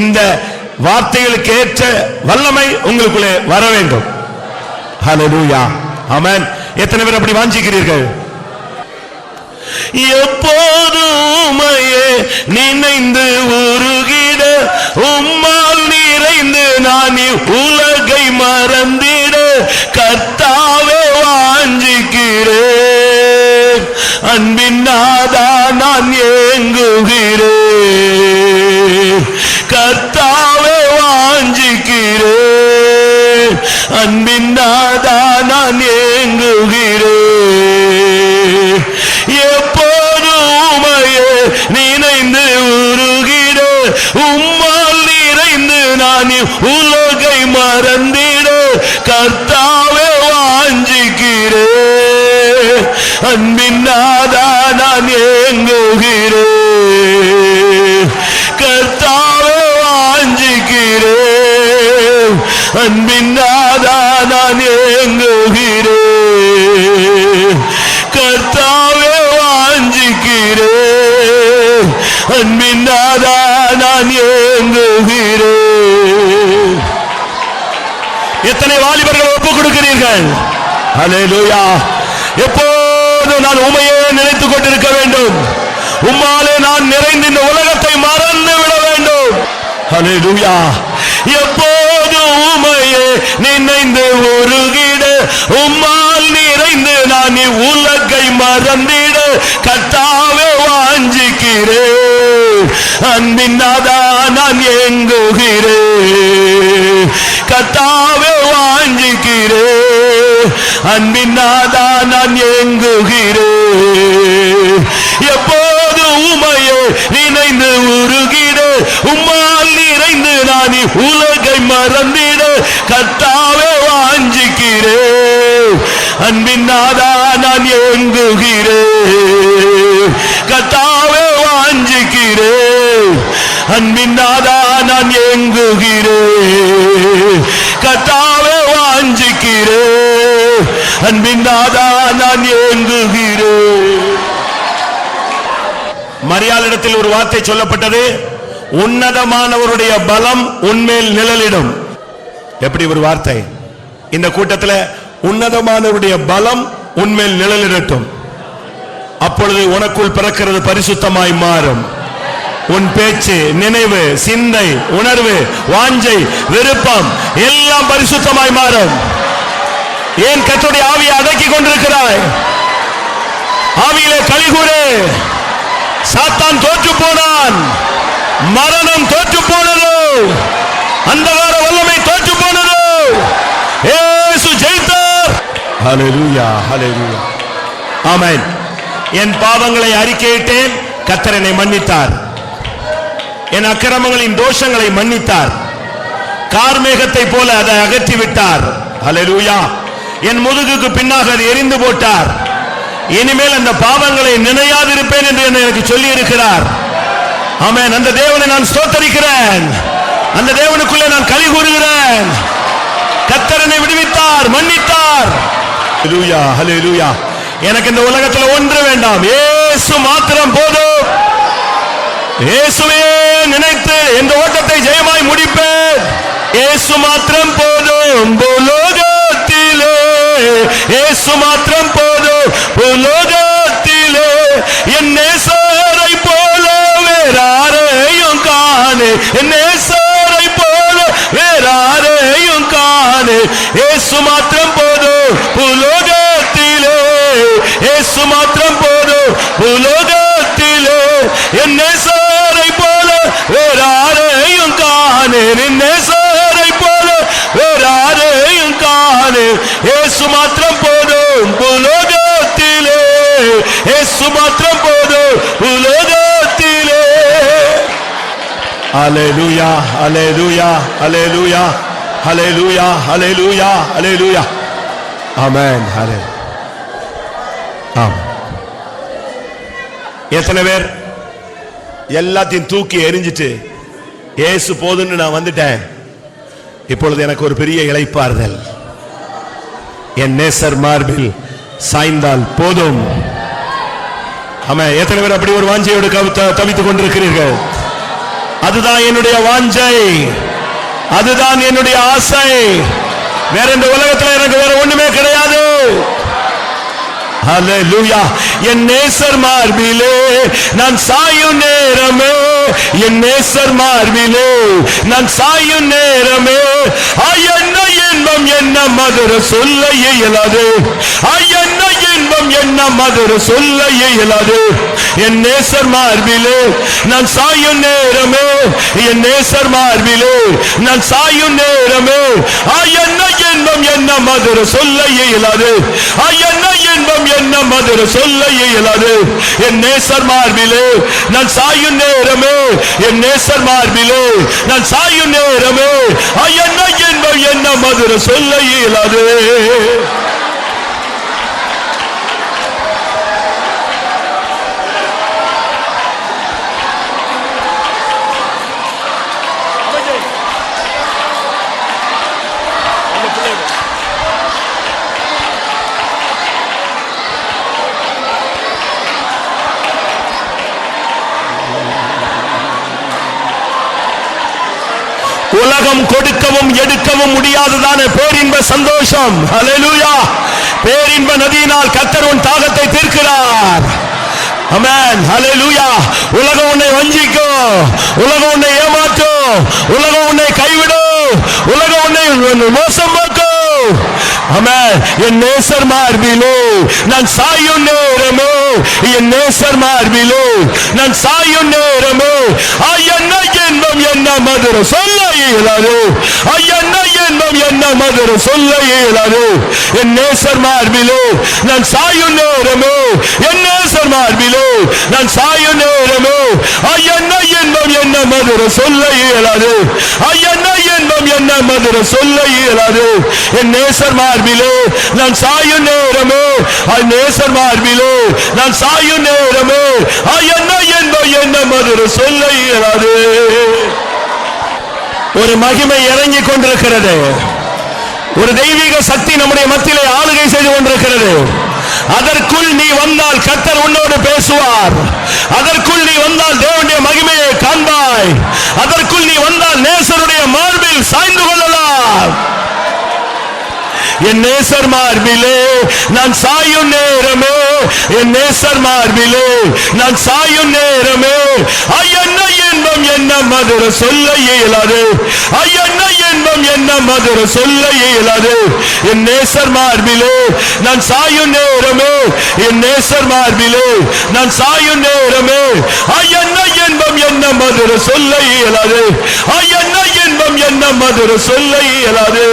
இந்த வார்த்தைகளுக்கு ஏற்ற வல்லமை உங்களுக்குள்ளே வர வேண்டும். ஹல்லேலூயா, ஆமென். எத்தனை பேர் அப்படி வாஞ்சிக்கிறீர்கள்? எப்போதுமையே நினைந்து உருகிட, உம்மால் நிறைந்து நான் உலகை மறந்திட கர்த்தாவே வாஞ்சிக்கிறேன். அன்பின் நாதா, நான் ஏங்குகிறேன். கர்த்தாவே வாஞ்சிக்கிறேன். அன்பின் நாதா, நான் ஏங்குகிறேன். எப்போதுமையே நினைந்து உருகிட, உம்மால் நிறைந்து நான் உலகை மறந்திட கர்த்தாவே வாஞ்சிக்கிறேன். அன்பின் நாதா, நான் ஏங்குகிறேன். கர்த்தாவே வாஞ்சிக்கிறேன். அன்பின் நாதா, நான் ஏங்குகிறேன். கர்த்தாவே வாஞ்சிக்கிறேன். அன்பின் நாதா, நான் ஏங்குகிறேன். எத்தனை வாலிபர்கள் ஒப்புக் கொடுக்கிறீர்கள்? ஹல்லேலூயா. எப்போது நான் உம்மையே நினைத்துக் கொண்டிருக்க வேண்டும். உம்மாலே நான் நிறைந்து இந்த உலகத்தை மறந்து விட வேண்டும். ஹல்லேலூயா. எப்போது உம்மையே நினைந்து உருகிட, உம்மால் நிறைந்து நான் உலகை மறந்திட கர்த்தாவே வாஞ்சிக்கிறேன். அன்பின் நாதா நான் ஏங்குகிறேன். கர்த்தாவே வாஞ்சிக்கிறேன். அன்பின் நாதா நான் ஏங்குகிறேன். எப்போது உம்மையே நினைந்து உருகிட, உம்மால் நிறைந்து நான் உலகை மறந்திட கர்த்தாவே வாஞ்சிக்கிறேன். அன்பின் நாதா நான் ஏங்குகிறேன். கர்த்தாவே வாஞ்சிக்கிறேன். அன்பின் நாதா நான் ஏங்குகிறேன். கர்த்தாவே வாஞ்சிக்கிறேன். அன்பின் நாதா நான் ஏங்குகிறேன். மரியாளிடத்தில் ஒரு வார்த்தை சொல்லப்பட்டது, உன்னதமானவருடைய பலம் உன்மேல் நிழலிடும். எப்படி ஒரு வார்த்தை! இந்த கூட்டத்தில் உன்னதமானவருடைய பலம் உன்மேல் நிழலிடட்டும். அப்பொழுது உனக்குள் பிறக்கிறது பரிசுத்தமாய் மாறும். உன் பேச்சு, நினைவு, சிந்தை, உணர்வு, வாஞ்சை, விருப்பம் எல்லாம் பரிசுத்தமாய் மாறும். ஏன் கர்த்தருடைய ஆவியை அடக்கி கொண்டிருக்கிறாய்? ஆவியிலே களிகூரு. சாத்தான் தோற்று போனான். மரணம் தோற்று போனது. அந்தகார வல்லமை தோற்று போனது. இயேசு ஜெயித்தார். ஹல்லேலூயா, ஹல்லேலூயா, ஆமென். என் பாவங்களை அறிக்கையிட்டேன், கர்த்தர் என்னை மன்னித்தார். என் அக்கிரமங்களின் தோஷங்களை மன்னித்தார். கார்மேகத்தை போல அதை அகற்றி விட்டார். ஹல்லேலூயா. என் முதுகுக்கு பின்னாக அதை எரிந்து போட்டார். இனிமேல் அந்த பாவங்களை நினையாதிருப்பேன் என்று எனக்கு சொல்லி இருக்கிறார். ஆமென். அந்த தேவனை நான் ஸ்தோத்தரிக்கிறேன். அந்த தேவனுக்குள்ளே நான் களி கூறுகிறேன். கர்த்தர் என்னை விடுவித்தார், மன்னித்தார். ஹல்லேலூயா, ஹல்லேலூயா. எனக்கு இந்த உலகத்தில் ஒன்று வேண்டாம், இயேசு மாத்திரம் போதும். இயேசுவே நினைத்து இந்த ஓட்டத்தை ஜெயமாய் முடிப்பேன். இயேசு மாத்திரம் போதும் பூலோகத்திலே. இயேசு மாத்திரம் போதும் பூலோகத்திலே. என் நேசரை போல வேறாரையும் காணே. என் நேசரை போல வேறாரையும் காணே. இயேசு மாத்திரம் போதும் பூலோகத்திலே. இயேசு மாத்திரம் போதும் பூலோகத்திலே. என் நேசரை போல வேறாரையும் காணே. என் நேசரை போல வேறாரையும் காணே. இயேசு மாத்திரம் போதும் பூலோகத்திலே. இயேசு மாத்திரம் போதும் பூலோகத்திலே. ஹல்லேலூயா, ஹல்லேலூயா, ஹல்லேலூயா, ஹல்லேலூயா, ஹல்லேலூயா, ஹல்லேலூயா, ஆமென். ஹல்லேலூயா, ஆமென். எத்தனை பேர் எல்லாத்தையும் தூக்கி எறிஞ்சிட்டு இயேசு போதுன்னு நான் வந்துட்டேன், இப்பொழுது எனக்கு ஒரு பெரிய இளைப்பாறுதல், என் நேசர் மார்பில் சாய்ந்தால் போதும். ஆமென். எத்தனை பேர் அப்படி ஒரு வாஞ்சையோடு தவித்துக் கொண்டிருக்கிறீர்கள்? அதுதான் என்னுடைய வாஞ்சை, அதுதான் என்னுடைய ஆசை. வேற இந்த உலகத்தில் எனக்கு வேற ஒண்ணுமே கிடையாது. ஹல்லேலூயா. என் நேசர் மார்பிலே நான் சாயும் நேரமே. என் நேசர் மார்பிலே நான் சாயும் நேரமே. என்ன இன்பம் என்ன மதுர சொல்ல இயலாது. என்ன இன்பம் என்ன மதுர சொல்ல இயலாது. என் நேசர் மார்பிலே நான் சாயும் நேரமே. என் நேசர் மார்பிலே நான் சாயும் நேரமே. என்ன இன்பம் என்ன மதுர சொல்ல இயலாது. என்ன இன்பம் என்ன மதுர சொல்ல இயலாது. என் நேசர் மார்பிலே நான் சாயும் நேரமே. என் நேசர் மார்பிலே நான் சாயும் நேரமே. என்ன இன்பம் என்ன மதுர சொல்ல இயலாது. உலகம் கொடுக்கவும் எடுக்கவும் முடியாததான பேரின்ப சந்தோஷம். ஹல்லேலூயா. பேரின்ப நதியினால் கர்த்தர் உன் தாகத்தை தீர்க்கிறார். ஆமென். ஹல்லேலூயா. உலகம் உன்னை வஞ்சிக்கும், உலகம் உன்னை ஏமாற்றும், உலகம் உன்னை கைவிடும், உலகம் உன்னை மோசம் பார்க்கும். ஆமென். என் நேசர் மார்பிலே நான் சாயும் நேரமோ, என் நேசர் மார்பிலே நான் சாயும் நேரமோ, என்ன இன்பம் என்ன மதுரம் சொல்ல இயலாது, என்ன இன்பம் என்ன மதுரம் சொல்ல இயலாது. என் நேசர் மார்பிலே நான் சாயும் நேரமோ, என் நேசர் மார்பிலே நான் சாயும் நேரமோ, என்ன இன்பம் என்ன மதுரம் சொல்ல இயலாது, என்ன இன்பம் என்ன மதுரம் சொல்ல இயலாது. என் நேசர் மார்பிலே நான் சாயும் நேரமோ, நேசர் மார்பிலே நான் சாயும் நேரமோ, என்ன இன்பம் என்ன மதுரம் சொல்ல இயலாது. ஒரு மகிமை இறங்கிக் கொண்டிருக்கிறது. ஒரு தெய்வீக சக்தி நம்முடைய மத்தியிலே ஆளுகை செய்து கொண்டிருக்கிறது. அதற்குள் நீ வந்தால் கர்த்தர் உன்னோடு பேசுவார். அதற்குள் நீ வந்தால் தேவனுடைய மகிமையை காண்பாய். அதற்குள் நீ வந்தால் நேசருடைய மார்பில் சாய்ந்து கொள்ளலாம். என் நேசர் மார்பிலே நான் சாயும் நேரமே, என் நேசர் மார்பிலே நான் சாயும் நேரமே, என்ன இன்பம் என்ன மதுர சொல்ல இயலாது, என்ன இன்பம் என்ன மதுர சொல்ல இயலாது. என் நேசர் மார்பிலே நான் சாயும் நேரமே, என் நேசர் மார்பிலே நான் சாயும் நேரமே, என்ன இன்பம் என்ன மதுர சொல்ல இயலாது, என்ன இன்பம் என்ன மதுர சொல்ல இயலாது.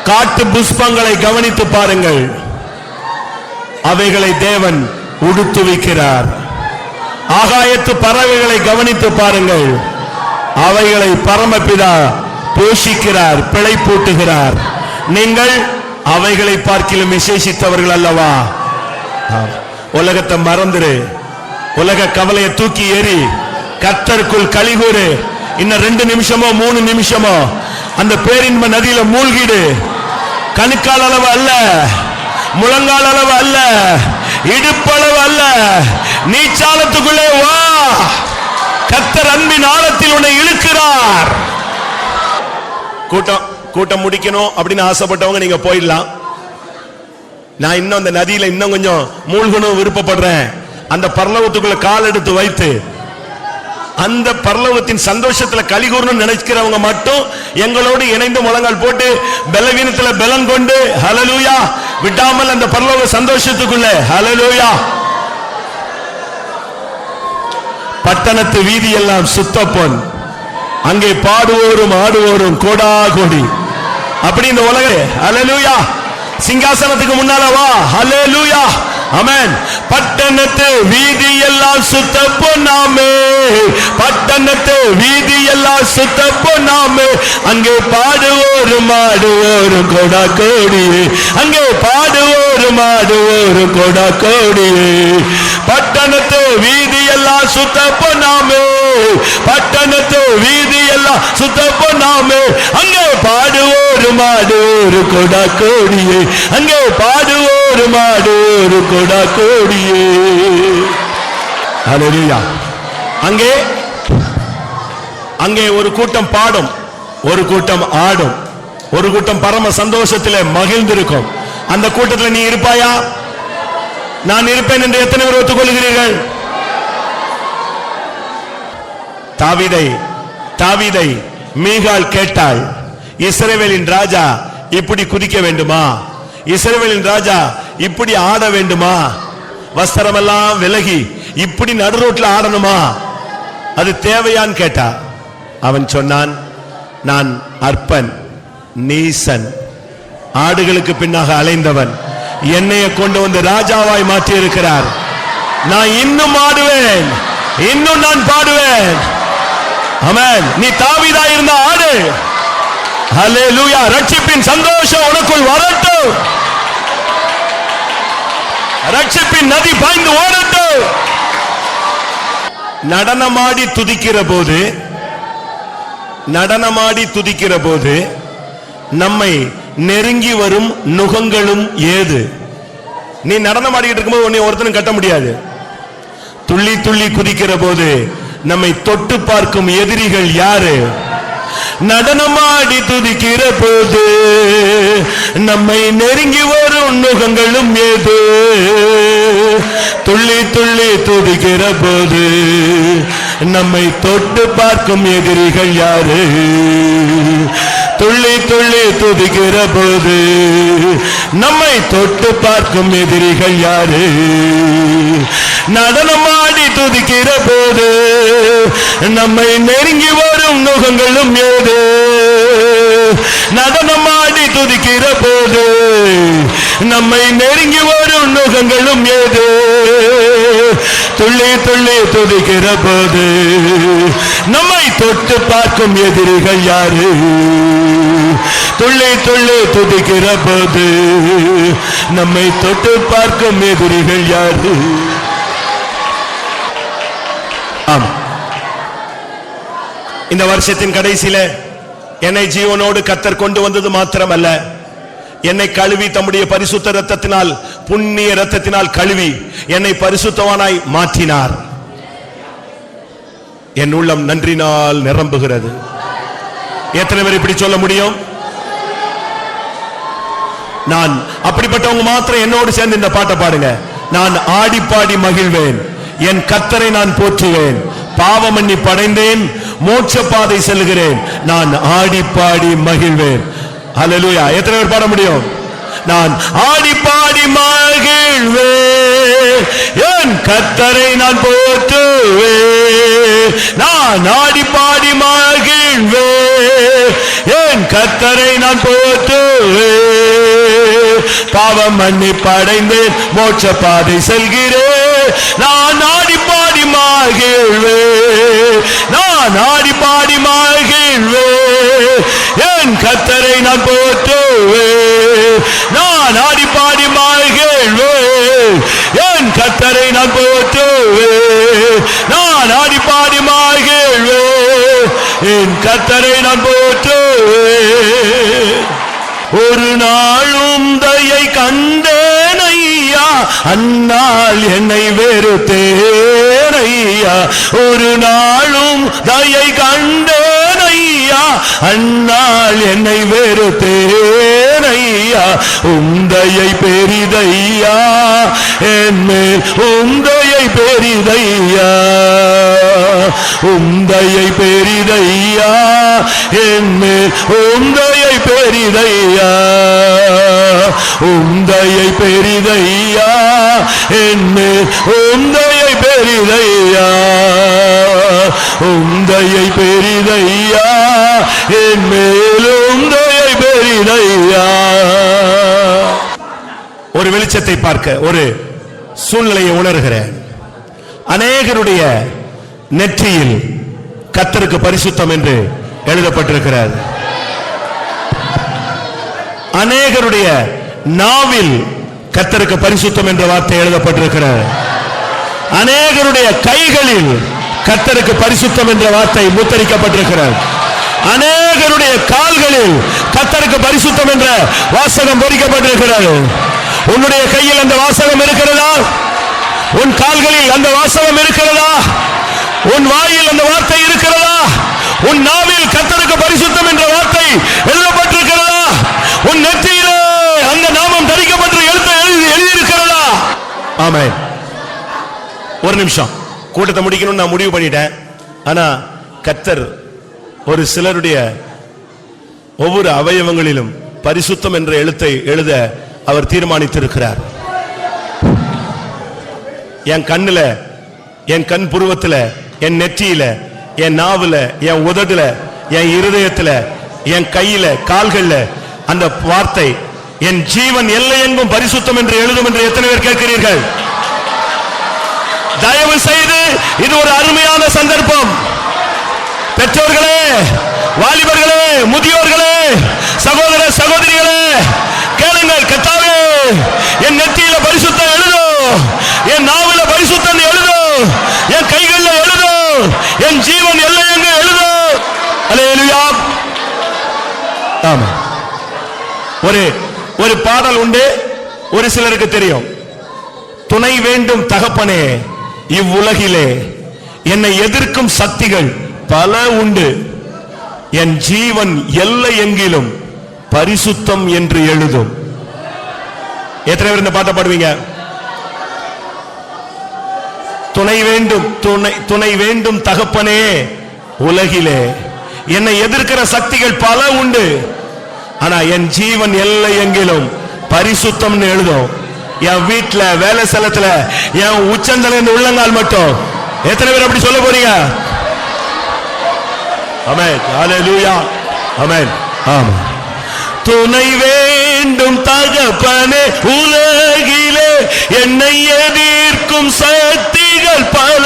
காட்டு புஷ்பங்களை கவனித்து பாருங்கள். அவைகளை தேவன் உடுத்துவிக்கிறார். ஆகாயத்து பறவைகளை கவனித்து பாருங்கள். அவைகளை பரமபிதா போஷிக்கிறார், பிழைப்பூட்டுகிறார். நீங்கள் அவைகளை பார்க்கிலும் விசேஷித்தவர்கள் அல்லவா? உலகத்தை மறந்துரு, உலக கவலையை தூக்கி ஏறி கர்த்தருக்குள் கலிகூறு. இன்னும் 2 நிமிஷமோ 3 நிமிஷமோ அந்த பேரின்ப நதியில மூழ்கிடு. கணுக்கால் அளவு அல்ல, முழங்கால் அளவு அல்ல, இடுப்பளவு அல்ல, நீச்சாலத்துக்குள்ளே வா. கர்த்தர் அன்பின் ஆழத்தில் உன்னை இழுக்கிறார். கூட்டம் முடிக்கணும் அப்படின்னு ஆசைப்பட்டவங்க நீங்க போயிடலாம். நான் இன்னும் அந்த நதியில இன்னும் கொஞ்சம் மூழ்கணும் விருப்பப்படுறேன். அந்த பரலோகத்துக்குள்ள கால் எடுத்து வைத்து அந்த பரலோகத்தின் சந்தோஷத்துல கலிகூறணும்னு நினைக்கிறவங்க மட்டும் எங்களோடு இணைந்து முழங்கால் போட்டு பலவீனத்துல பலம் கொண்டு ஹல்லேலூயா விடாமல் அந்த பரலோக சந்தோஷத்துக்குள்ள ஹல்லேலூயா. பட்டணத்து வீதி எல்லாம் சுத்த பொன், அங்கே பாடுவோரும் ஆடுவோரும் கோடா கோடி. அப்படி இந்த உலக ஹல்லேலூயா சிங்காசனத்துக்கு முன்னால வா. ஹல்லேலூயா. ஆமென். பட்டணத்து வீதி எல்லாம் சுத்த பொன்னாமே, பட்டணத்து வீதி எல்லாம் சுத்த பொன்னாமே, அங்கே பாடுவோரும் ஆடுவோரும் கோடா கோடியே, அங்கே பாடுவோரும் ஆடுவோரும் கோடா கோடியே. பட்டணத்து வீதி எல்லாம் சுத்த பொன்னாமே, பட்டணத்து வீதி எல்லாம் சுத்த பொன்னாமே, அங்கே பாடுவோரும் ஆடுவோரும் கோடா கோடியே, அங்கே பாடுவோரும் ஆடுவோரும் கோடா கோடியே. ஹல்லேலூயா. அங்கே ஒரு கூட்டம் பாடும், ஒரு கூட்டம் ஆடும், ஒரு கூட்டம் பரம சந்தோஷத்திலே மகிழ்ந்திருக்கும். அந்த கூட்டத்தில் நீ இருப்பாயா? நான் இருப்பேன் என்று எத்தனை பேர் ஒத்துக்கொள்கிறீர்கள்? தாவீதை மீகாள் கேட்டாள், இஸ்ரவேலின் ராஜா இப்படி குதிக்க வேண்டுமா? இஸ்ரவேலின் ராஜா இப்படி ஆட வேண்டுமா? வஸ்திரமெல்லாம் விலகி இப்படி நடுரோட்ல ஆடணுமா? அது தேவையான்னு கேட்டா. அவன் சொன்னான், நான் அற்பன், நீசன், ஆடுகளுக்கு பின்னாக அலைந்தவன், என்னைய கொண்டு வந்து ராஜாவாய் மாற்றி இருக்கிறார். நான் இன்னும் ஆடுவேன், இன்னும் நான் பாடுவேன். ஆமென். நீ தாவீதா இருந்த ஆடு. ஹல்லேலூயா. ரட்சிப்பின் சந்தோஷம் உனக்குள் வரட்டும். ரட்சிப்பின் நதி பாய்ந்து ஓடட்டும். நடனமாடி துதிக்கிற போது நம்மை நெருங்கி வரும் நுகங்களும் ஏது? நீ நடனமாடிக்கிட்டு இருக்கும்போது உன்னை ஒருத்தனும் கட்ட முடியாது. துள்ளி துள்ளி குதிக்கிற போது நம்மை தொட்டு பார்க்கும் எதிரிகள் யாரு? நடனமாடி துதிக்கிற போது நம்மை நெருங்கி வரும் நுகங்களும் ஏது? துள்ளி துள்ளி துதிக்கிற போது நம்மை தொட்டு பார்க்கும் எதிரிகள் யாரு? துள்ளி துள்ளி துதிக்கிற போது நம்மை தொட்டு பார்க்கும் எதிரிகள் யாரு? நடனமாடி துதிக்கிற போது நம்மை நெருங்கி வரும் நுகங்களும் ஏது? நடனமாடி துதிக்கிற போது நம்மை நெருங்கி வரும் நுகங்களும் ஏது? துள்ளி துள்ளி துதிக்கிற போது நம்மை தொட்டு பார்க்கும் எதிரிகள் யாரு? துள்ளி துள்ளி துதிக்கிற போது நம்மை தொட்டு பார்க்கும் எதிரிகள் யாரு? ஆம், இந்த வருஷத்தின் கடைசியில என்னை ஜீவனோடு கர்த்தர் கொண்டு வந்தது மாத்திரமல்ல, என்னை கழுவி தம்முடைய பரிசுத்த இரத்தத்தினால், புண்ணிய இரத்தத்தினால் கழுவி என்னை பரிசுத்தவானாய் மாற்றினார். என் உள்ளம் நன்றினால் நிரம்புகிறது. எத்தனை பேர் இப்படி சொல்ல முடியும்? நான் அப்படிப்பட்டவங்க மாத்திரம் என்னோடு சேர்ந்து இந்த பாட்டை பாடுங்க. நான் ஆடி பாடி மகிழ்வேன், என் கர்த்தரை நான் போற்றுவேன், பாவ மன்னிப்பு அடைந்தேன், மோட்ச பாதை செல்கிறேன், நான் ஆடி பாடி மகிழ்வேன். ஹல்லேலூயா. எத்தனை பேர் பாட முடியும்? நான் ஆடி பாடி மகிழ்வேன், என் கர்த்தரை நான் போற்றுவேன், நான் ஆடி பாடி மகிழ்வேன், என் கர்த்தரை நான் போற்றுவேன், பாவம் மன்னிப்பு அடைந்தேன், மோட்ச பாதை செல்கிறேன், நான் ஆடி பாடி மகிழ்வேன், நான் ஆடி பாடி மகிழ்வேன், என் கர்த்தரை நான் போற்றுவேன், நான் ஆடி பாடி மகிழ்வேன், என் கர்த்தரை நான் போற்றுவேன், நான் ஆடி பாடி மகிழ்வேன், என் கர்த்தரை நான் போற்றுவேன். ஒரு நாளும் தயை கண்டேன் ஐயா, அந்நாள் என்னை வெறுத்தேன் ஐயா, ஒரு நாளும் தயை கண்டேன் ஐயா, அந்நாள் என்னை வெறுத்தேன் ஐயா, உந்தையை பெரிதையா என் மேல், உந்தையை பெரிதையா, உந்தையை பெரிதையா என் மேல், உந்தையை பெரிதையா, உந்தையை பெரிதையா என் மேல், உந்தையை பெரிதையா, உந்தையை பெரிதையா என் மேல், உந்தையை பெரிதையா. ஒரு வெளிச்சத்தை பார்க்க ஒரு சூழ்நிலையை உணர்கிறேன். அநேகருடைய நெற்றியில் கர்த்தருக்கு பரிசுத்தம் என்று எழுதப்பட்டிருக்கிறது. அநேகருடைய நாவில் கர்த்தருக்கு பரிசுத்தம் என்ற வார்த்தை எழுதப்பட்டிருக்கிறது. அநேகருடைய கைகளில் கர்த்தருக்கு பரிசுத்தம் என்ற வார்த்தை முத்திரிக்கப்பட்டிருக்கிறது. அநேகருடைய கால்களில் கர்த்தருக்கு பரிசுத்தம் என்ற வாசகம் பொறிக்கப்பட்டிருக்கிறது. உன்னுடைய கையில் அந்த வாசகம் இருக்கிறதா? உன் கால்களில் அந்த வாசகம் இருக்கிறதா? உன் வாயில் அந்த வார்த்தை இருக்கிறதா? உன் நாவில் கர்த்தருக்கு பரிசுத்தம் என்ற வார்த்தை எழுதப்பட்டிருக்கிறதா? உன் நெற்றியிலே அந்த நாமம் தரிக்கப்பட்டு எழுதியிருக்கிறதா? ஆமென். ஒரு நிமிஷம், கூட்டத்தை முடிக்கணும்னு நான் முடிவு பண்ணிட்டேன். ஆனா கர்த்தர் ஒரு சிலருடைய ஒவ்வொரு அவயவங்களிலும் பரிசுத்தம் என்ற எழுத்தை எழுத அவர் தீர்மானித்திருக்கிறார். என் கண்ணுல, என் கண் புருவத்துல, என் நெற்றியில, என் நாவுல, என் உதடுல, என் இருதயத்துல, என் கையில, கால்கள்ல அந்த வார்த்தை என் ஜீவன் எல்லை எங்கும் பரிசுத்தம் என்று எழுதும் என்று எத்தனை பேர் கேட்கிறீர்கள்? தயவு செய்து இது ஒரு அருமையான சந்தர்ப்பம். பெற்றோர்களே, வாலிபர்களே, முதியோர்களே, சகோதர சகோதரிகளே, கேளுங்கள். கர்த்தாவே, என் நெற்றியில பரிசுத்தம் எழுதும், என் நாவில பரிசுத்தம் எழுதும், என் கைகள்ல எழுதும், என் ஜீவன் எல்லை எங்க எழுதும். அல்லேலூயா. ஆமென். ஒரு பாடல் உண்டு, ஒரு சிலருக்கு தெரியும். துணை வேண்டும் தகப்பனே இவ்வுலகிலே, என்னை எதிர்க்கும் சக்திகள் பல உண்டு, என் ஜீவன் எல்லை எங்கிலும் பரிசுத்தம் என்று எழுதும். எத்தனை பேர் இந்த பாட்டை பாடுவீங்க? துணை வேண்டும், துணை வேண்டும் தகப்பனே உலகிலே. என்னை எதிர்க்கிற சக்திகள் பல உண்டு, ஆனா என் ஜீவன் எல்லை எங்கிலும் பரிசுத்தம் எழுதும். என் வீட்டுல, வேலை ஸ்தலத்துல, என் உச்சந்தல உள்ளங்கால் மட்டும். எத்தனை பேர் அப்படி சொல்ல போறீங்க? ஆமென், ஹல்லேலூயா, ஆமென். ஆமா. துணை வேண்டும் தகப்பனே உலகிலே, என்னை எதிர்க்கும் சக்திகள் பல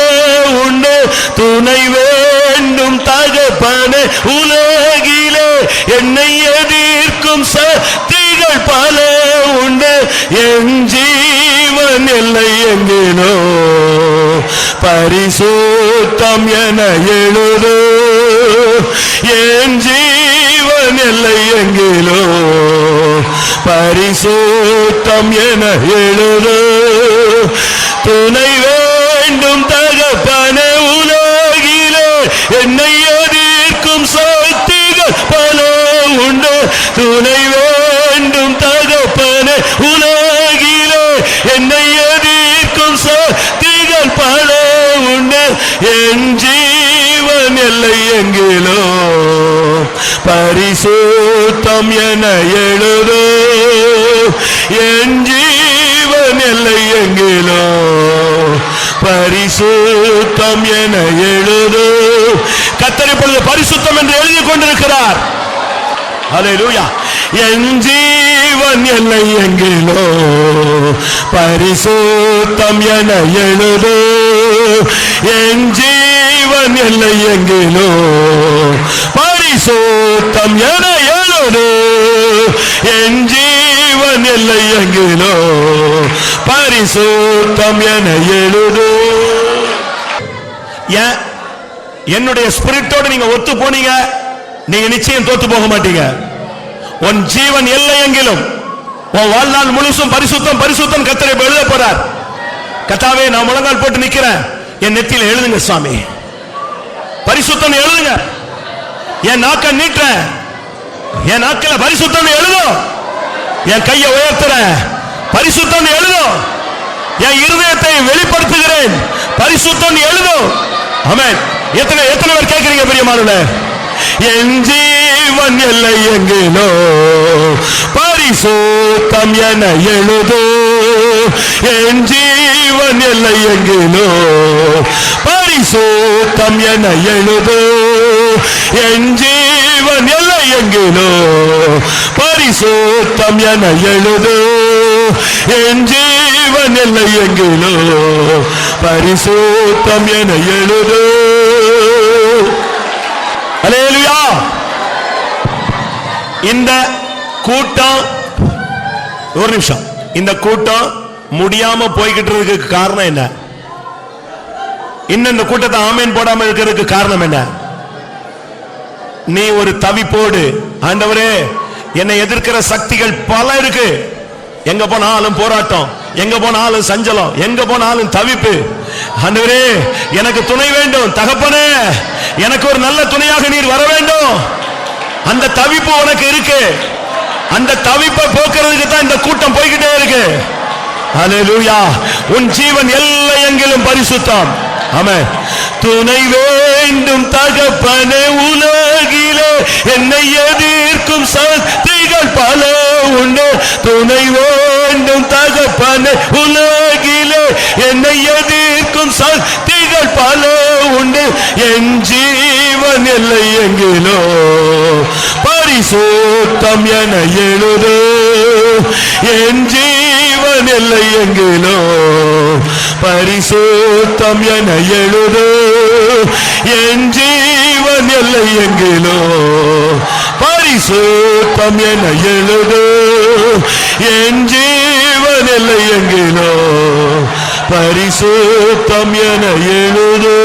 உண்டு. துணை வேண்டும் தகப்பனே உலகிலே, என்னை எதிர்க்கும் சக்திகள் பல உண்டு. என் ஜீவன் எல்லை எங்கிலோ பரிசுத்தம் என எழுது. என் ஜீவன் எல்லை எங்கிலோ பரிசுத்தம் என எழுது. துணை வேண்டும் தகப்பனே உலகிலே, என்னை எதிர்க்கும் சக்திகள் பல உண்டு. துணை வேண்டும் தகப்பனே உலகிலே, என்னை எதிர்க்கும் சக்திகள் பல உண்டு. என் ஜீவன் எல்லை எங்கிலோ பரிசுத்தம் என எழுது. என் ஜீவன் எல்லை எங்கிலோ பரிசுத்தம் என எழுது. கர்த்தர் இப்பொழுது பரிசுத்தம் என்று எழுதி கொண்டிருக்கிறார். ஹல்லேலூயா. என் ஜீவன் எல்லை எங்கிலோ பரிசுத்தம் என எழுது. என் ஜீவன் எல்லை எங்கிலோ பரிசுத்தம் என எழுது. என் ஜீவன் எல்லை எங்கிலோ பரிசுத்தம் என எழுது. என்னுடைய ஸ்பிரிட்டோடு நீங்க ஒத்து போனீங்க, நீங்க நிச்சயம் தோத்து போக மாட்டீங்க. உன் ஜீவன் எல்லை எங்கிலும், உன் வாழ்நாள் முழுசும் பரிசுத்தம் பரிசுத்தம் கர்த்தர் எழுத போறார். கர்த்தாவே, நான் முழங்கால் போட்டு நிக்கிறேன், என் நெத்தியில எழுதுங்க சாமி, பரிசுத்தம் எழுதுங்க. என் நாக்க நீட்டுறேன், என் நாக்கில பரிசுத்தம் எழுதும். என் கையை உயர்த்துறேன், பரிசுத்தம் எழுதும். என் இருதயத்தை வெளிப்படுத்துகிறேன், பரிசுத்தம் எழுதும். ஆமென். எத்தனை பேர் கேட்கிறீங்க பிரியமானவர்களே? என் ஜீவன் எல்லை எங்கிலோ பரிசுத்தம் என எழுது. என் ஜீவன் எல்லை எங்கிலோ பரிசுத்தம் என எழுது. என் ஜீவன் எல்லை எங்கிலோ பரிசுத்தம் என எழுது. என் ஜீவன் எல்லை எங்கிலோ பரிசுத்தம் என எழுது. ஹல்லேலூயா. இந்த கூட்டம், ஒரு நிமிஷம், இந்த கூட்டம் முடியாம போய்கிட்டு இருக்கிறதுக்கு காரணம் என்ன? இன்னும் இந்த கூட்டத்தை ஆமேன் போடாம இருக்கிறதுக்கு காரணம் என்ன? நீ ஒரு தவிப்போடு, ஆண்டவரே என்னை எதிர்க்கிற சக்திகள் பல இருக்கு, எங்க போனாலும் போராட்டம், எங்க போனாலும் சஞ்சலம், எங்க போனாலும் தவிப்பு. ஆண்டவரே எனக்கு துணை வேண்டும் தகப்பனே, எனக்கு ஒரு நல்ல துணையாக நீர் வர வேண்டும். அந்த தவிப்பு உனக்கு இருக்கு, அந்த தவிப்பை போக்குறதுக்கு தான் இந்த கூட்டம் போய்கிட்டே இருக்கு. ஹல்லேலூயா. உன் ஜீவன் எல்லை எங்கிலும் பரிசுத்தம். ஆமென். துணை வேண்டும் தகப்பனே உலகிலே, என்னை எதிர்க்கும் சக்திகள் பல உண்டு. துணை வேண்டும் தகப்பனே உலகிலே, என்னை எதிர்க்கும் சக்திகள் பல உண்டு. என் ஜீவன் எல்லை எங்கிலோ பரிசுத்தம் என எழுது. என் ஜீவன் எல்லை எங்கிலோ பரிசுத்தம் என எழுது. என் ஜீவன் எல்லை எங்கிலோ பரிசுத்தம் என எழுது. என் ஜீவன் எல்லை எங்கிலோ பரிசுத்தம் என எழுது.